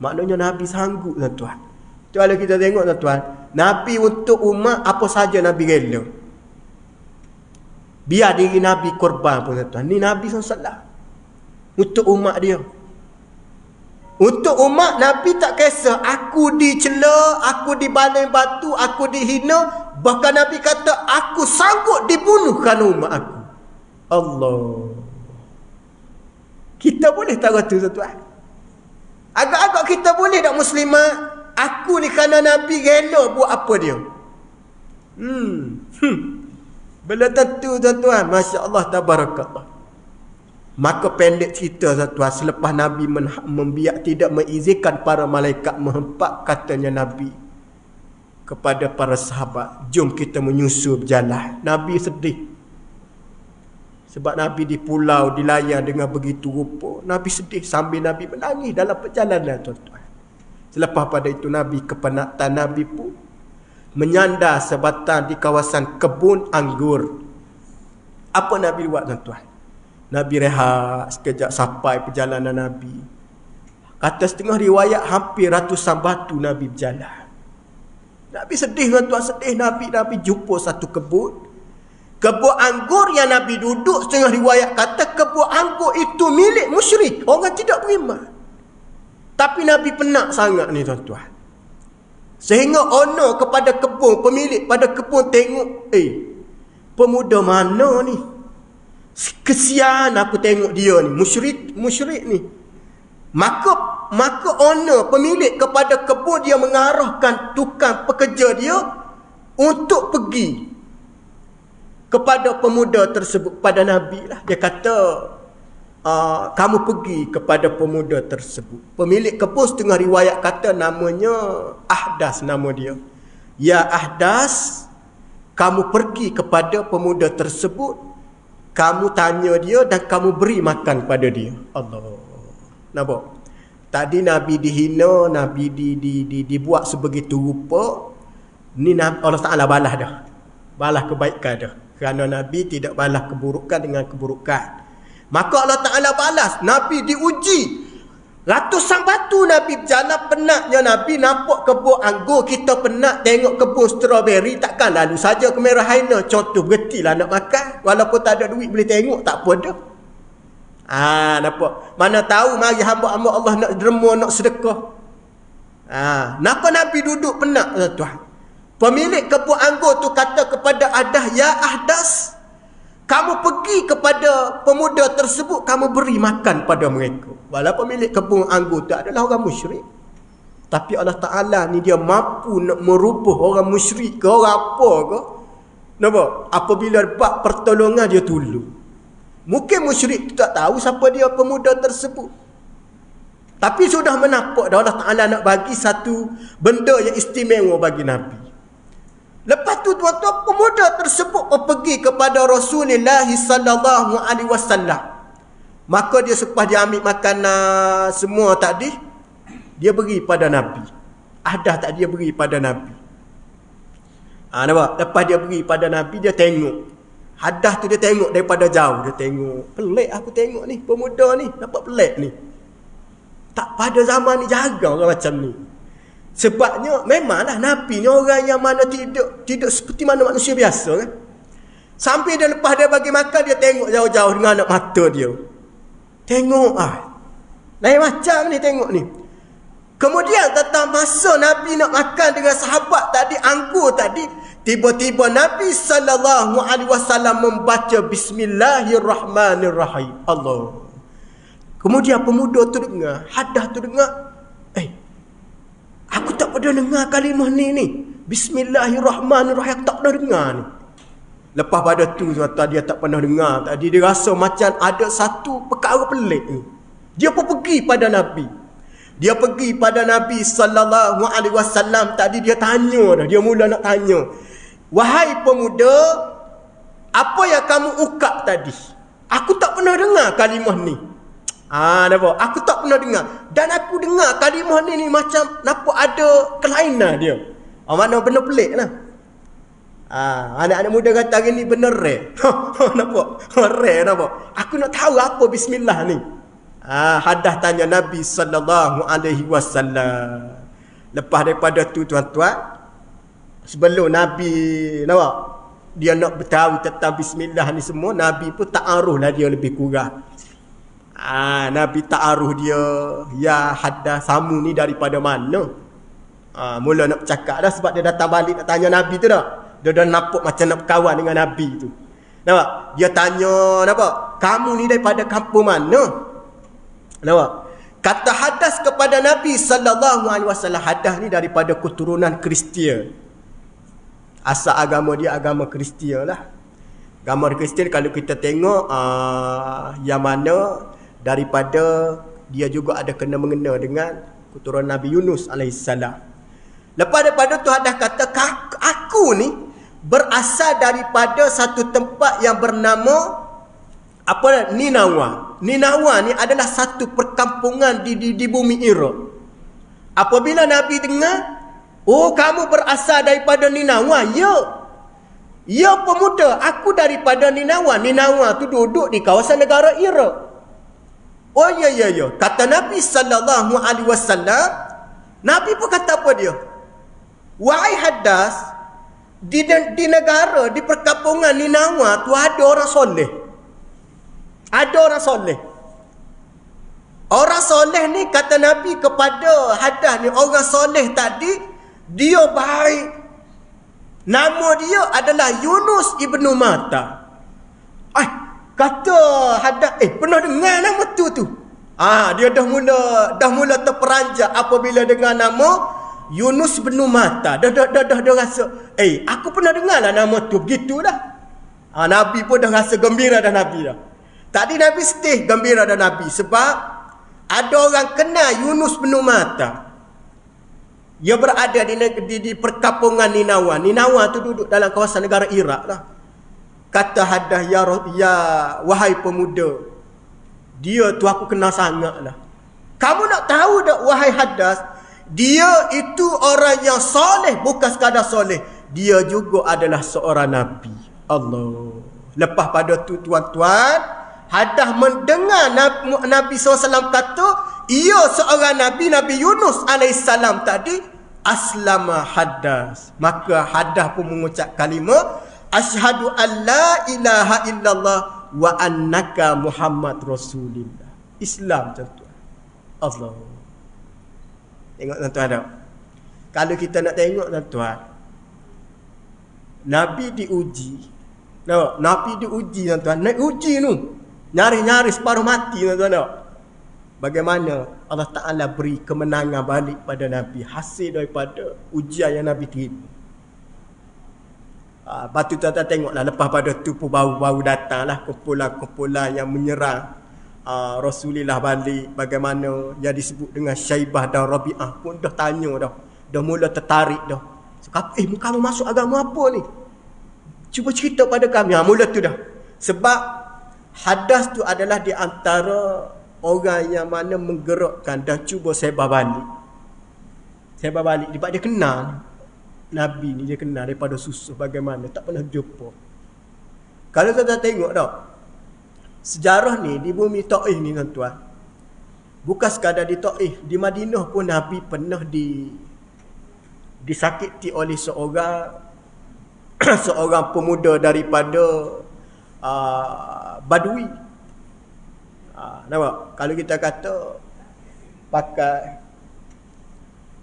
Maknanya Nabi sanggup, tuan-tuan. Kalau kita tengok, tuan-tuan, Nabi untuk umat apa saja Nabi rela. Biar diri Nabi korban pun, tuan-tuan. Ni Nabi SAW untuk umat dia. Untuk umat, Nabi tak kisah aku dicela, aku dibaling batu, aku dihina. Bahkan Nabi kata, aku sanggup dibunuh kerana umat aku. Allah. Kita boleh tahu tu, tuan-tuan. Agak-agak kita boleh tak muslimat? Aku ni kerana Nabi rela buat apa dia? Belum tentu, tuan-tuan. Masya Allah, tabarakallah. Maka pendek cerita, tuan-tuan, selepas Nabi membiak tidak mengizinkan para malaikat menghempak, katanya Nabi kepada para sahabat, "Jom kita menyusul berjalan." Nabi sedih. Sebab Nabi di pulau, dilayar dengan begitu rupa. Nabi sedih sambil Nabi menangis dalam perjalanan, tuan-tuan. Selepas pada itu Nabi kepenatan, Nabi pun menyandar sebatang di kawasan kebun anggur. Apa Nabi buat, tuan-tuan? Nabi rehat sekejap sampai perjalanan Nabi. Kata setengah riwayat hampir ratusan batu Nabi berjalan. Nabi sedih, tuan-tuan, sedih. Nabi jumpa satu kebun. Kebun anggur yang Nabi duduk, setengah riwayat kata kebun anggur itu milik musyrik, orang tidak beriman. Tapi Nabi penat sangat ni, tuan-tuan. Sehingga honor kepada kebun, pemilik pada kebun tengok, pemuda mana ni? Kesian aku tengok dia ni, musyrik ni. Maka honor pemilik kepada kebun, dia mengarahkan tukang pekerja dia untuk pergi kepada pemuda tersebut, pada Nabi lah. Dia kata, kamu pergi kepada pemuda tersebut. Pemilik kebun setengah riwayat kata namanya Ahdas, nama dia. "Ya Ahdas, kamu pergi kepada pemuda tersebut, kamu tanya dia dan kamu beri makan pada dia." Allah. Nampak? Tadi Nabi dihina, Nabi dibuat sebegitu rupa. Ni Allah Ta'ala balas dah. Balas kebaikan dah. Kerana Nabi tidak balas keburukan dengan keburukan. Maka Allah Ta'ala balas. Nabi diuji. Ratusan batu Nabi berjalan, penatnya Nabi nampak kebun anggur. Kita penat tengok kebun strawberry, takkan lalu saja ke Merah Haina. Contoh berhentilah nak makan. Walaupun tak ada duit boleh tengok, tak apa dah. Nampak? Mana tahu mari hamba-hamba Allah nak derma, nak sedekah. Kenapa Nabi duduk penat, tuan? Pemilik kebun anggur tu kata kepada Ahdas, "Ya Ahdas, kamu pergi kepada pemuda tersebut, kamu beri makan pada mereka." Walaupun pemilik kebun anggur tu adalah orang musyrik, tapi Allah Ta'ala ni dia mampu nak merubah orang musyrik ke orang apa ke. Nampak? Apabila dapat pertolongan, dia tolong. Mungkin musyrik tu tak tahu siapa dia pemuda tersebut, tapi sudah menampak dah Allah Ta'ala nak bagi satu benda yang istimewa bagi Nabi. Lepas tu, tuan-tuan, pemuda tersebut pergi kepada Rasulullah SAW. Maka dia selepas dia ambil makanan semua tadi, dia beri pada Nabi. Ada tak dia beri pada Nabi? Nampak? Lepas dia beri pada Nabi, dia tengok. Hadah tu dia tengok daripada jauh. Dia tengok, pelik aku tengok ni, pemuda ni, nampak pelik ni. Tak pada zaman ni jaga orang macam ni. Sebabnya memanglah Nabi ni orang yang mana tidak seperti mana manusia biasa kan. Sampai dia lepas dia bagi makan, dia tengok jauh-jauh dengan anak mata dia. Tengok lain macam ni tengok ni. Kemudian tentang masa Nabi nak makan dengan sahabat tadi, anggur tadi, tiba-tiba Nabi SAW membaca Bismillahirrahmanirrahim. Allah. Kemudian pemuda tu dengar, Haddas tu dengar, aku tak pernah dengar kalimah ni. Bismillahirrahmanirrahim, aku tak pernah dengar ni. Lepas pada tu dia tak pernah dengar tadi, dia rasa macam ada satu perkara pelik ni. Dia pun pergi pada Nabi. Dia pergi pada Nabi SAW tadi, dia tanya dah. Dia mula nak tanya, wahai pemuda, apa yang kamu ukap tadi? Aku tak pernah dengar kalimah ni. Nampak? Aku tak pernah dengar. Dan aku dengar kalimah ni macam nampak ada kelainan dia. Makna benda pelik lah. Anak-anak muda kata hari ni benar rare. Nampak? Rare, nampak? Aku nak tahu apa bismillah ni. Haddas tanya Nabi SAW. Lepas daripada tu tuan-tuan, sebelum Nabi nampak, dia nak beritahu tentang bismillah ni semua, Nabi pun ta'aruh lah dia lebih kurang. Nabi ta'aruh dia, ya Haddas, samu ni daripada mana? Mula nak bercakap dah, sebab dia datang balik nak tanya Nabi tu dah. Dia dah nampak macam nak berkawan dengan Nabi tu. Nampak? Dia tanya, nampak? Kamu ni daripada kampung mana? Nampak? Kata Haddas kepada Nabi SAW, Haddas ni daripada keturunan Kristian. Asal agama dia agama Kristian lah. Agama Kristian kalau kita tengok, yang mana daripada dia juga ada kena-mengena dengan keturunan Nabi Yunus AS. Lepas daripada tu Haddas kata, aku ni berasal daripada satu tempat yang bernama Ninawa. Ninawa ni adalah satu perkampungan di bumi Iraq. Apabila Nabi dengar, kamu berasal daripada Ninawa? Ya pemuda, aku daripada Ninawa. Ninawa tu duduk di kawasan negara Iraq. Oh ya. Kata Nabi SAW. Nabi pun kata apa dia? Wahai Haddas, di negara, di perkampungan Ninawa tu ada orang soleh. Ada orang soleh. Orang soleh ni, kata Nabi kepada Haddas ni, orang soleh tadi, dia baik. Nama dia adalah Yunus ibnu Matta. Kata Haddas, pernah dengar nama tu? Dia dah mula terperanjat apabila dengar nama Yunus bin Matta. Dah rasa, aku pernah dengar lah nama tu. Begitulah. Nabi pun dah rasa gembira dah Nabi dah. Tadi Nabi setih gembira dah Nabi. Sebab ada orang kenal Yunus bin Matta. Dia berada di perkampungan Ninawa. Ninawa tu duduk dalam kawasan negara Iraq lah. Kata Haddas, ya wahai pemuda, dia tu aku kenal sangat lah. Kamu nak tahu tak wahai Haddas, dia itu orang yang soleh, bukan sekadar soleh, dia juga adalah seorang Nabi. Allah. Lepas pada tu tuan-tuan, Haddas mendengar Nabi SAW kata, ia seorang Nabi, Nabi Yunus AS tadi, aslama Haddas. Maka Haddas pun mengucap kalimah, asyhadu an la ilaha illallah wa annaka Muhammad Rasulullah. Islam tuan-tuan. Allah. Tengok tuan-tuan tak? Kalau kita nak tengok tuan-tuan, Nabi diuji. Nabi diuji tuan-tuan. Naik uji tu. Nyaris-nyaris separuh mati tuan-tuan tak? Bagaimana Allah Ta'ala beri kemenangan balik pada Nabi, hasil daripada ujian yang Nabi terima. Lepas tu tuan-tuan tengoklah, lepas pada tu pun baru datanglah kumpulan-kumpulan yang menyerang Rasulullah balik. Bagaimana yang disebut dengan Syaibah dan Rabi'ah pun dah tanya dah. Dah mula tertarik dah. Kamu masuk agama apa ni? Cuba cerita pada kami. Mula tu dah. Sebab Haddas tu adalah di antara orang yang mana menggerakkan dan cuba sebar balik. Sebar balik. Sebab dia kenal Nabi ni, dia kenal daripada susuh bagaimana, tak pernah jumpa. Kalau tuan-tuan tengok tak, sejarah ni di bumi Taif ni tuan-tuan, bukan sekadar di Taif, di Madinah pun Nabi pernah disakiti oleh seorang pemuda daripada Badui. Nampak? Kalau kita kata pakai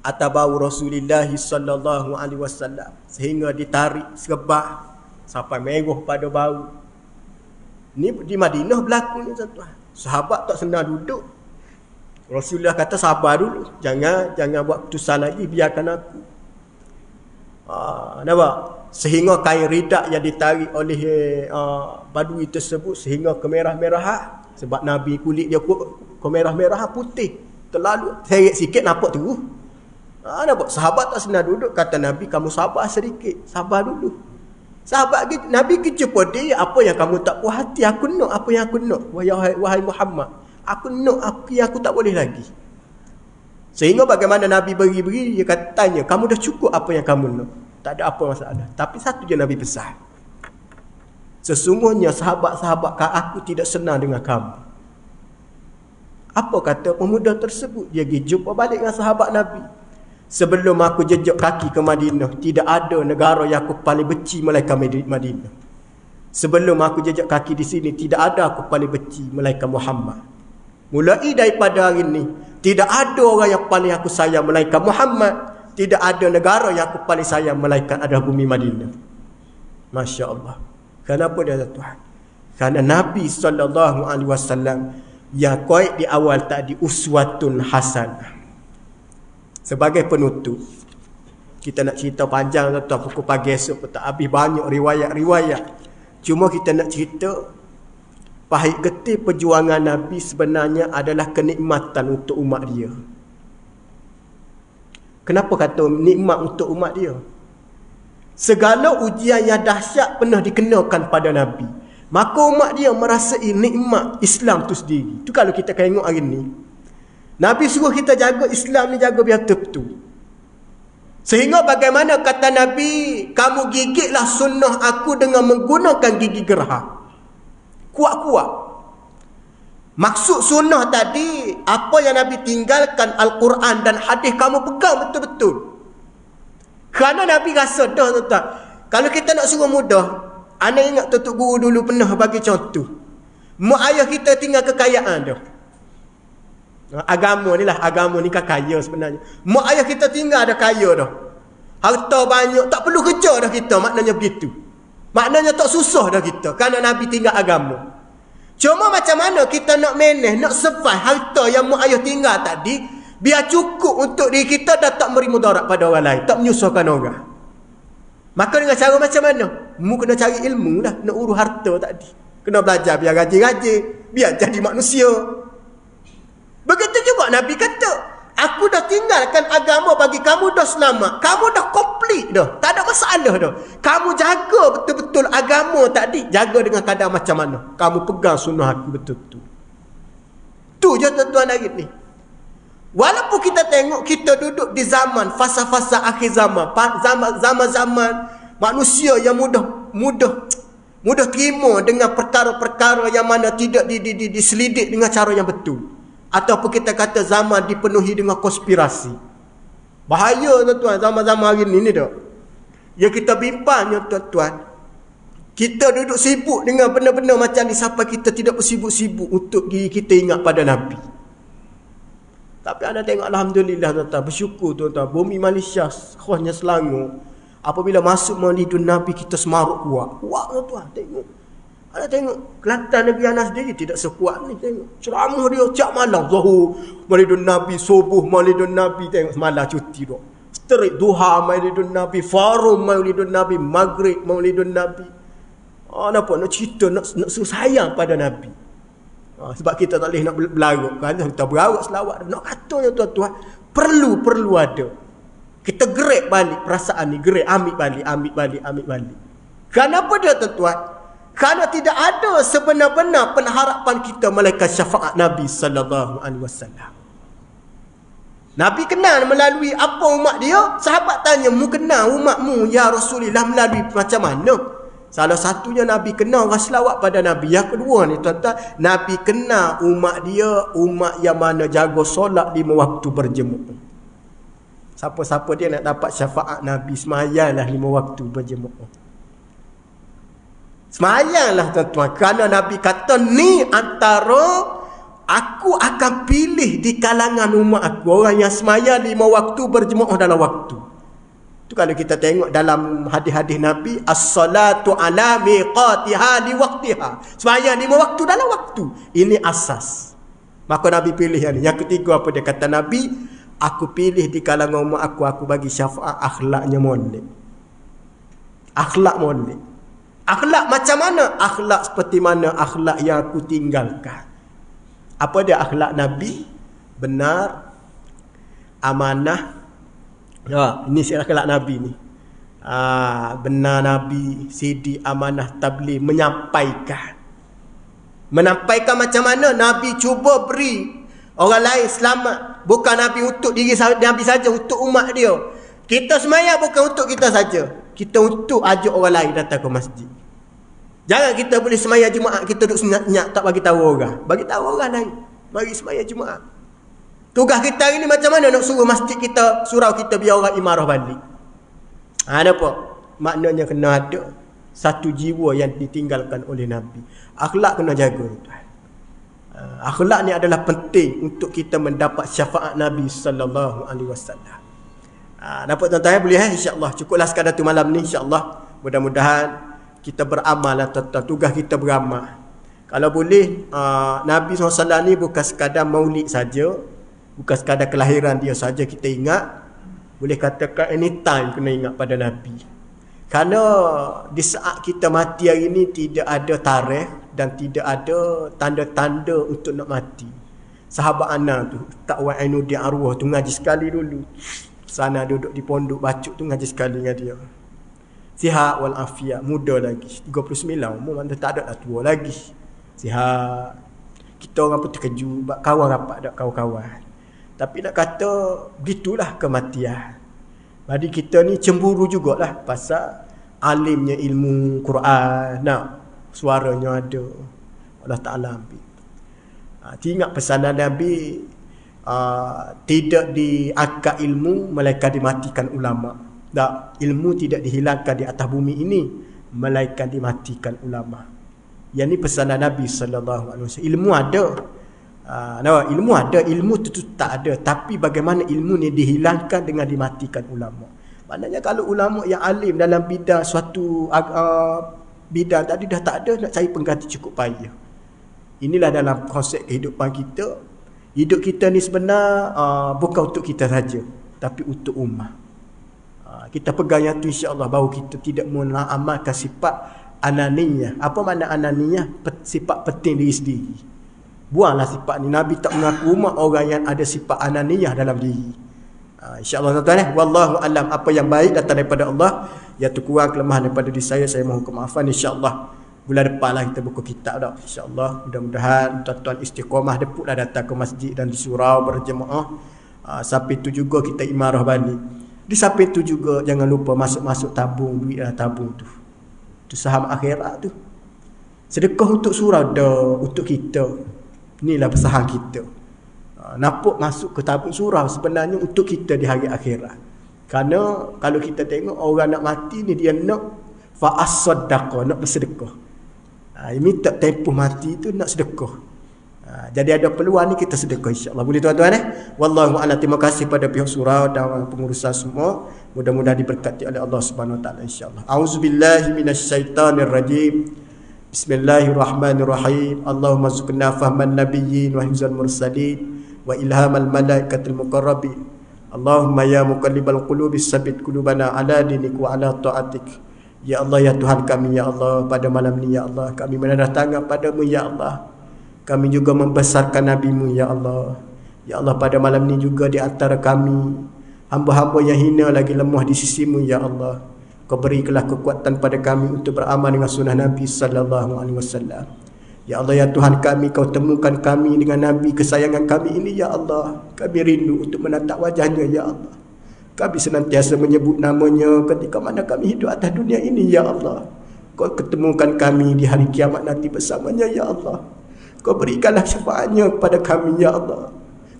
atabau Rasulullah sallallahu alaihi wasallam, sehingga ditarik serbah sampai merah pada bau. Ni di Madinah berlaku ni tuan-tuan. Sahabat tak senang duduk. Rasulullah kata sabar dulu, jangan buat keputusan lagi, biarkan aku. Nampak? Sehingga kain ridak yang ditarik oleh badui tersebut sehingga kemerah-merahan. Sebab Nabi kulit dia kemerah-merahan, putih, terlalu seret sikit nampak terus. Nampak? Sahabat tak senang duduk. Kata Nabi, kamu sabar sedikit, sabar dulu. Sahabat Nabi kerja pada dia, apa yang kamu tak puas hati, aku nak apa yang aku nak. Wahai Muhammad, aku nak apa yang aku tak boleh lagi. Sehingga bagaimana Nabi beri-beri, dia kata, tanya, kamu dah cukup apa yang kamu nak? Tak ada apa masalah. Tapi satu je Nabi pesan, sesungguhnya sahabat-sahabat aku tidak senang dengan kamu. Apa kata pemuda tersebut? Dia pergi jumpa balik dengan sahabat Nabi. Sebelum aku jejak kaki ke Madinah, tidak ada negara yang aku paling benci melainkan Madinah. Sebelum aku jejak kaki di sini, tidak ada aku paling benci melainkan Muhammad. Mulai daripada hari ini, tidak ada orang yang paling aku sayang melainkan Muhammad. Tidak ada negara yang aku paling sayang melainkan adalah bumi Madinah. Masya Allah. Kenapa dia Tuhan? Kerana Nabi SAW yang qaid di awal tadi, uswatun hasanah. Sebagai penutup, kita nak cerita panjang tuan, pukul pagi esok pun tak habis, banyak riwayat-riwayat. Cuma kita nak cerita pahit getih perjuangan Nabi sebenarnya adalah kenikmatan untuk umat dia. Kenapa kata nikmat untuk umat dia? Segala ujian yang dahsyat pernah dikenakan pada Nabi. Maka umat dia merasai nikmat Islam tu sendiri. Itu kalau kita tengok hari ni, Nabi suruh kita jaga Islam ni, jaga biar betul. Sehingga bagaimana kata Nabi, kamu gigitlah sunnah aku dengan menggunakan gigi geraham. Kuat-kuat. Maksud sunnah tadi, apa yang Nabi tinggalkan, Al-Quran dan hadis, kamu pegang betul-betul. Kerana Nabi rasa dah tuan-tuan, kalau kita nak suruh mudah, anda ingat Tutup Guru dulu pernah bagi contoh. Mak ayah kita tinggal kekayaan dah. Agama ni kan kaya sebenarnya. Mak ayah kita tinggal ada kaya dah. Harta banyak, tak perlu kerja dah kita, maknanya begitu. Maknanya tak susah dah kita, kerana Nabi tinggal agama. Cuma macam mana kita nak manage, nak survive harta yang mak ayah tinggal tadi, biar cukup untuk diri kita dan tak beri mudarat pada orang lain, tak menyusahkan orang. Maka dengan cara macam mana? Mu kena cari ilmu dah, nak urus harta tadi. Kena belajar biar rajin-rajin, biar jadi manusia. Begitu juga Nabi kata, aku dah tinggalkan agama bagi kamu, dah selamat. Kamu dah komplit dah, tak ada masalah dah. Kamu jaga betul-betul agama tadi, jaga dengan kadar macam mana. Kamu pegang sunnah aku betul-betul. Tu je tuan-tuan hari ni. Walaupun kita tengok kita duduk di zaman fasa-fasa akhir zaman, zaman-zaman manusia yang mudah terima dengan perkara-perkara yang mana tidak diselidik dengan cara yang betul. Ataupun kita kata zaman dipenuhi dengan konspirasi. Bahaya tuan-tuan zaman-zaman hari ni dah. Yang kita bimbangnya tuan-tuan, kita duduk sibuk dengan benda-benda macam ni sampai kita tidak bersibuk-sibuk untuk diri kita ingat pada Nabi. Tapi anda tengok, alhamdulillah tuan-tuan, bersyukur tuan-tuan, bumi Malaysia khasnya Selangor, apabila masuk maulidun Nabi kita semaruk kuat. Kuat tuan-tuan, tengok. Anda tengok Kelantan negeri Anas sendiri tidak sekuat ni, tengok. Ceramah dia tiap malam, Zuhur maulidun Nabi, subuh maulidun Nabi, tengok semalam cuti tu. Terik duha maulidun Nabi, farum maulidun Nabi, maghrib maulidun Nabi. Nampak nak cerita, nak sayang pada Nabi. Sebab kita tak boleh nak berlarut kan, kita berlarut selawat. Nak katanya tuan-tuan, perlu ada. Kita gerak balik perasaan ni, gerak ambil balik. Kenapa dia tuan-tuan? Kerana tidak ada sebenar-benar pengharapan kita melainkan syafaat Nabi sallallahu alaihi wasallam. Nabi kenal melalui apa umat dia? Sahabat tanya, mu kenal umatmu ya Rasulullah melalui macam mana? Salah satunya Nabi kenal orang selawat pada Nabi. Yang kedua ni tuan-tuan, Nabi kenal umat dia, umat yang mana jaga solat 5 waktu berjemaah. Siapa-siapa dia nak dapat syafaat Nabi, semayanglah 5 waktu berjemaah. Semayanglah tuan-tuan, kerana Nabi kata ni antara Aku akan pilih di kalangan umat aku orang yang semaya 5 waktu berjemaah dalam waktu. Itu kalau kita tengok dalam hadis-hadis Nabi, as-salatu ala miqatiha li waqtiha. Semaya 5 waktu dalam waktu. Ini asas. Maka Nabi pilih yang ini. Yang ketiga apa dia kata Nabi? Aku pilih di kalangan umat aku bagi syafaat akhlaknya molek. Akhlak molek. Akhlak macam mana? Akhlak seperti mana akhlak yang aku tinggalkan. Apa dia akhlak Nabi? Benar, amanah. Ini akhlak Nabi ni. Benar Nabi, sidi, amanah, tabligh, menyampaikan. Menyampaikan macam mana? Nabi cuba beri orang lain selamat. Bukan Nabi untuk diri Nabi saja, untuk umat dia. Kita semaya bukan untuk kita saja. Kita untuk ajak orang lain datang ke masjid. Jangan kita boleh semaya Jumaat kita duduk senyap tak bagi tahu orang. Bagi tahu orang lain. Mari semaya Jumaat. Tugas kita hari ni macam mana nak suruh masjid kita, surau kita biar orang imarah balik. Nampak? Maknanya kena ada satu jiwa yang ditinggalkan oleh Nabi. Akhlak kena jaga. Akhlak ni adalah penting untuk kita mendapat syafaat Nabi sallallahu alaihi wasallam. Nampak tuan-tuan boleh insya-Allah. Cukuplah sekadar tu malam ni insya-Allah. Mudah-mudahan kita beramal tentang tugas kita beramal. Kalau boleh Nabi SAW ni bukan sekadar maulid saja, bukan sekadar kelahiran dia saja kita ingat. Boleh katakan anytime kena ingat pada Nabi. Kerana di saat kita mati hari ni tidak ada tarikh dan tidak ada tanda-tanda untuk nak mati. Sahabat Ana tu, Taqwa Ainuddin Arwah tu ngaji sekali dulu. Sana duduk di pondok bacuk tu ngaji sekali dengan dia. Sihat wal afiat, muda lagi 39 umur, mana tak ada dah tua lagi. Sihat. Kita orang pun terkejut, kawan rapat dak kawan-kawan. Tapi nak kata begitulah kematian. Jadi kita ni cemburu jugalah pasal alimnya ilmu Quran, nak suaranya ada. Allah Taala ambil. Ingat pesanan Nabi, tidak diangkat ilmu melainkan dimatikan ulama. Tak, ilmu tidak dihilangkan di atas bumi ini melainkan dimatikan ulama. Yang ni pesanan Nabi sallallahu alaihi wasallam. Ilmu ada. Ilmu ada, ilmu itu tak ada, tapi bagaimana ilmu ni dihilangkan dengan dimatikan ulama. Maknanya kalau ulama yang alim dalam bidang suatu bidang tadi dah tak ada, nak cari pengganti cukup payah. Inilah dalam konsep kehidupan kita. Hidup kita ni sebenar bukan untuk kita saja, tapi untuk ummah. Kita pegang yang tu insya-Allah, baru kita tidak mengamalkan sifat ananiyah. Apa makna ananiyah? Sifat penting diri sendiri. Buanglah sifat ni. Nabi tak mengaku umat orang yang ada sifat ananiyah dalam diri. InsyaAllah tuan-tuan, wallahu alam. Apa yang baik datang daripada Allah, yang terkurang kelemahan daripada diri saya mohon kemaafan. InsyaAllah bulan depan lah kita buka kitab dah. InsyaAllah mudah-mudahan tuan-tuan istiqamah depuklah datang ke masjid dan di surau berjemaah. Sampai tu juga kita imarah balik. Di samping tu juga jangan lupa masuk-masuk tabung duit dalam tabung tu. Tu saham akhirat tu. Sedekah untuk surau dah, untuk kita. Inilah pesahan kita. Nampak masuk ke tabung surau sebenarnya untuk kita di hari akhirat. Kerana kalau kita tengok orang nak mati ni dia nak fa'as-sadaqah, nak bersedekah. Minta tempoh mati tu nak sedekah. Jadi ada peluang ni kita sedekah insya-Allah. Boleh tuan-tuan Wallahu a'lam. Terima kasih pada pihak surau dan pengurusan semua. Mudah-mudahan diberkati oleh Allah Subhanahu wa taala insya-Allah. Auzubillahi minasyaitonirrajim. Bismillahirrahmanirrahim. Allahumma zukna fahman nabiyyin wa hifzal mursalin wa ilhamal malaikatil muqarrabin. Allahumma ya muqallibal qulubi tsabbit qulubana ala dinik wa ala ta'atik. Ya Allah ya Tuhan kami ya Allah, pada malam ni ya Allah kami mendatangkan padamu ya Allah. Kami juga membesarkan Nabi-Mu ya Allah. Ya Allah pada malam ni juga di antara kami hamba-hamba yang hina lagi lemah di sisi-Mu ya Allah. Kau berikanlah kekuatan pada kami untuk beramal dengan sunnah Nabi sallallahu alaihi wasallam. Ya Allah ya Tuhan kami, Kau temukan kami dengan Nabi kesayangan kami ini ya Allah. Kami rindu untuk menatap wajahnya ya Allah. Kami senantiasa menyebut namanya ketika mana kami hidup atas dunia ini ya Allah. Kau ketemukan kami di hari kiamat nanti bersamanya ya Allah. Kau berikanlah syafaatnya kepada kami ya Allah.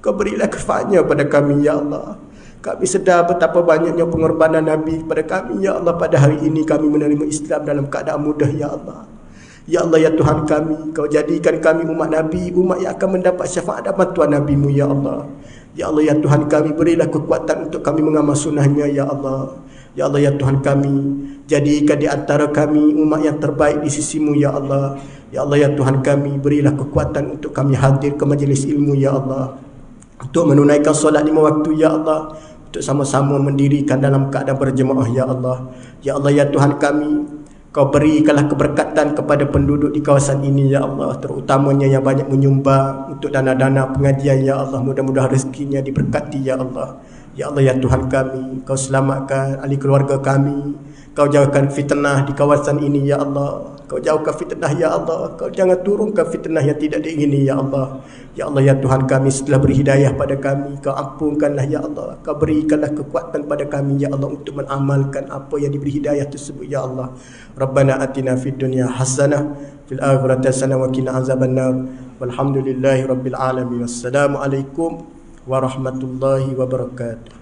Kau berilah syafaatnya pada kami ya Allah. Kami sedar betapa banyaknya pengorbanan Nabi kepada kami ya Allah. Pada hari ini kami menerima Islam dalam keadaan mudah ya Allah. Ya Allah ya Tuhan kami, Kau jadikan kami umat Nabi, umat yang akan mendapat syafaat dan bantuan Nabi-Mu ya Allah. Ya Allah ya Tuhan kami, berilah kekuatan untuk kami mengamal sunnah-Nya ya Allah. Ya Allah ya Tuhan kami, jadikan di antara kami umat yang terbaik di sisi-Mu ya Allah. Ya Allah ya Tuhan kami, berilah kekuatan untuk kami hadir ke majlis ilmu ya Allah, untuk menunaikan solat 5 waktu ya Allah, untuk sama-sama mendirikan dalam keadaan berjemaah ya Allah. Ya Allah ya Tuhan kami, Kau berikanlah keberkatan kepada penduduk di kawasan ini ya Allah, terutamanya yang banyak menyumbang untuk dana-dana pengajian ya Allah. Mudah-mudahan rezekinya diberkati ya Allah. Ya Allah ya Tuhan kami, Kau selamatkan ahli keluarga kami, Kau jauhkan fitnah di kawasan ini ya Allah. Kau jauhkan fitnah ya Allah. Kau jangan turunkan fitnah yang tidak diingini ya Allah. Ya Allah ya Tuhan kami, setelah beri hidayah pada kami, Kau ampunkanlah ya Allah. Kau berikanlah kekuatan pada kami ya Allah untuk mengamalkan apa yang diberi hidayah tersebut ya Allah. Rabbana atina fid dunya hasanah fil akhirati hasanah wa qina azabannar. Walhamdulillahi rabbil alamin. Wassalamualaikum warahmatullahi wabarakatuh.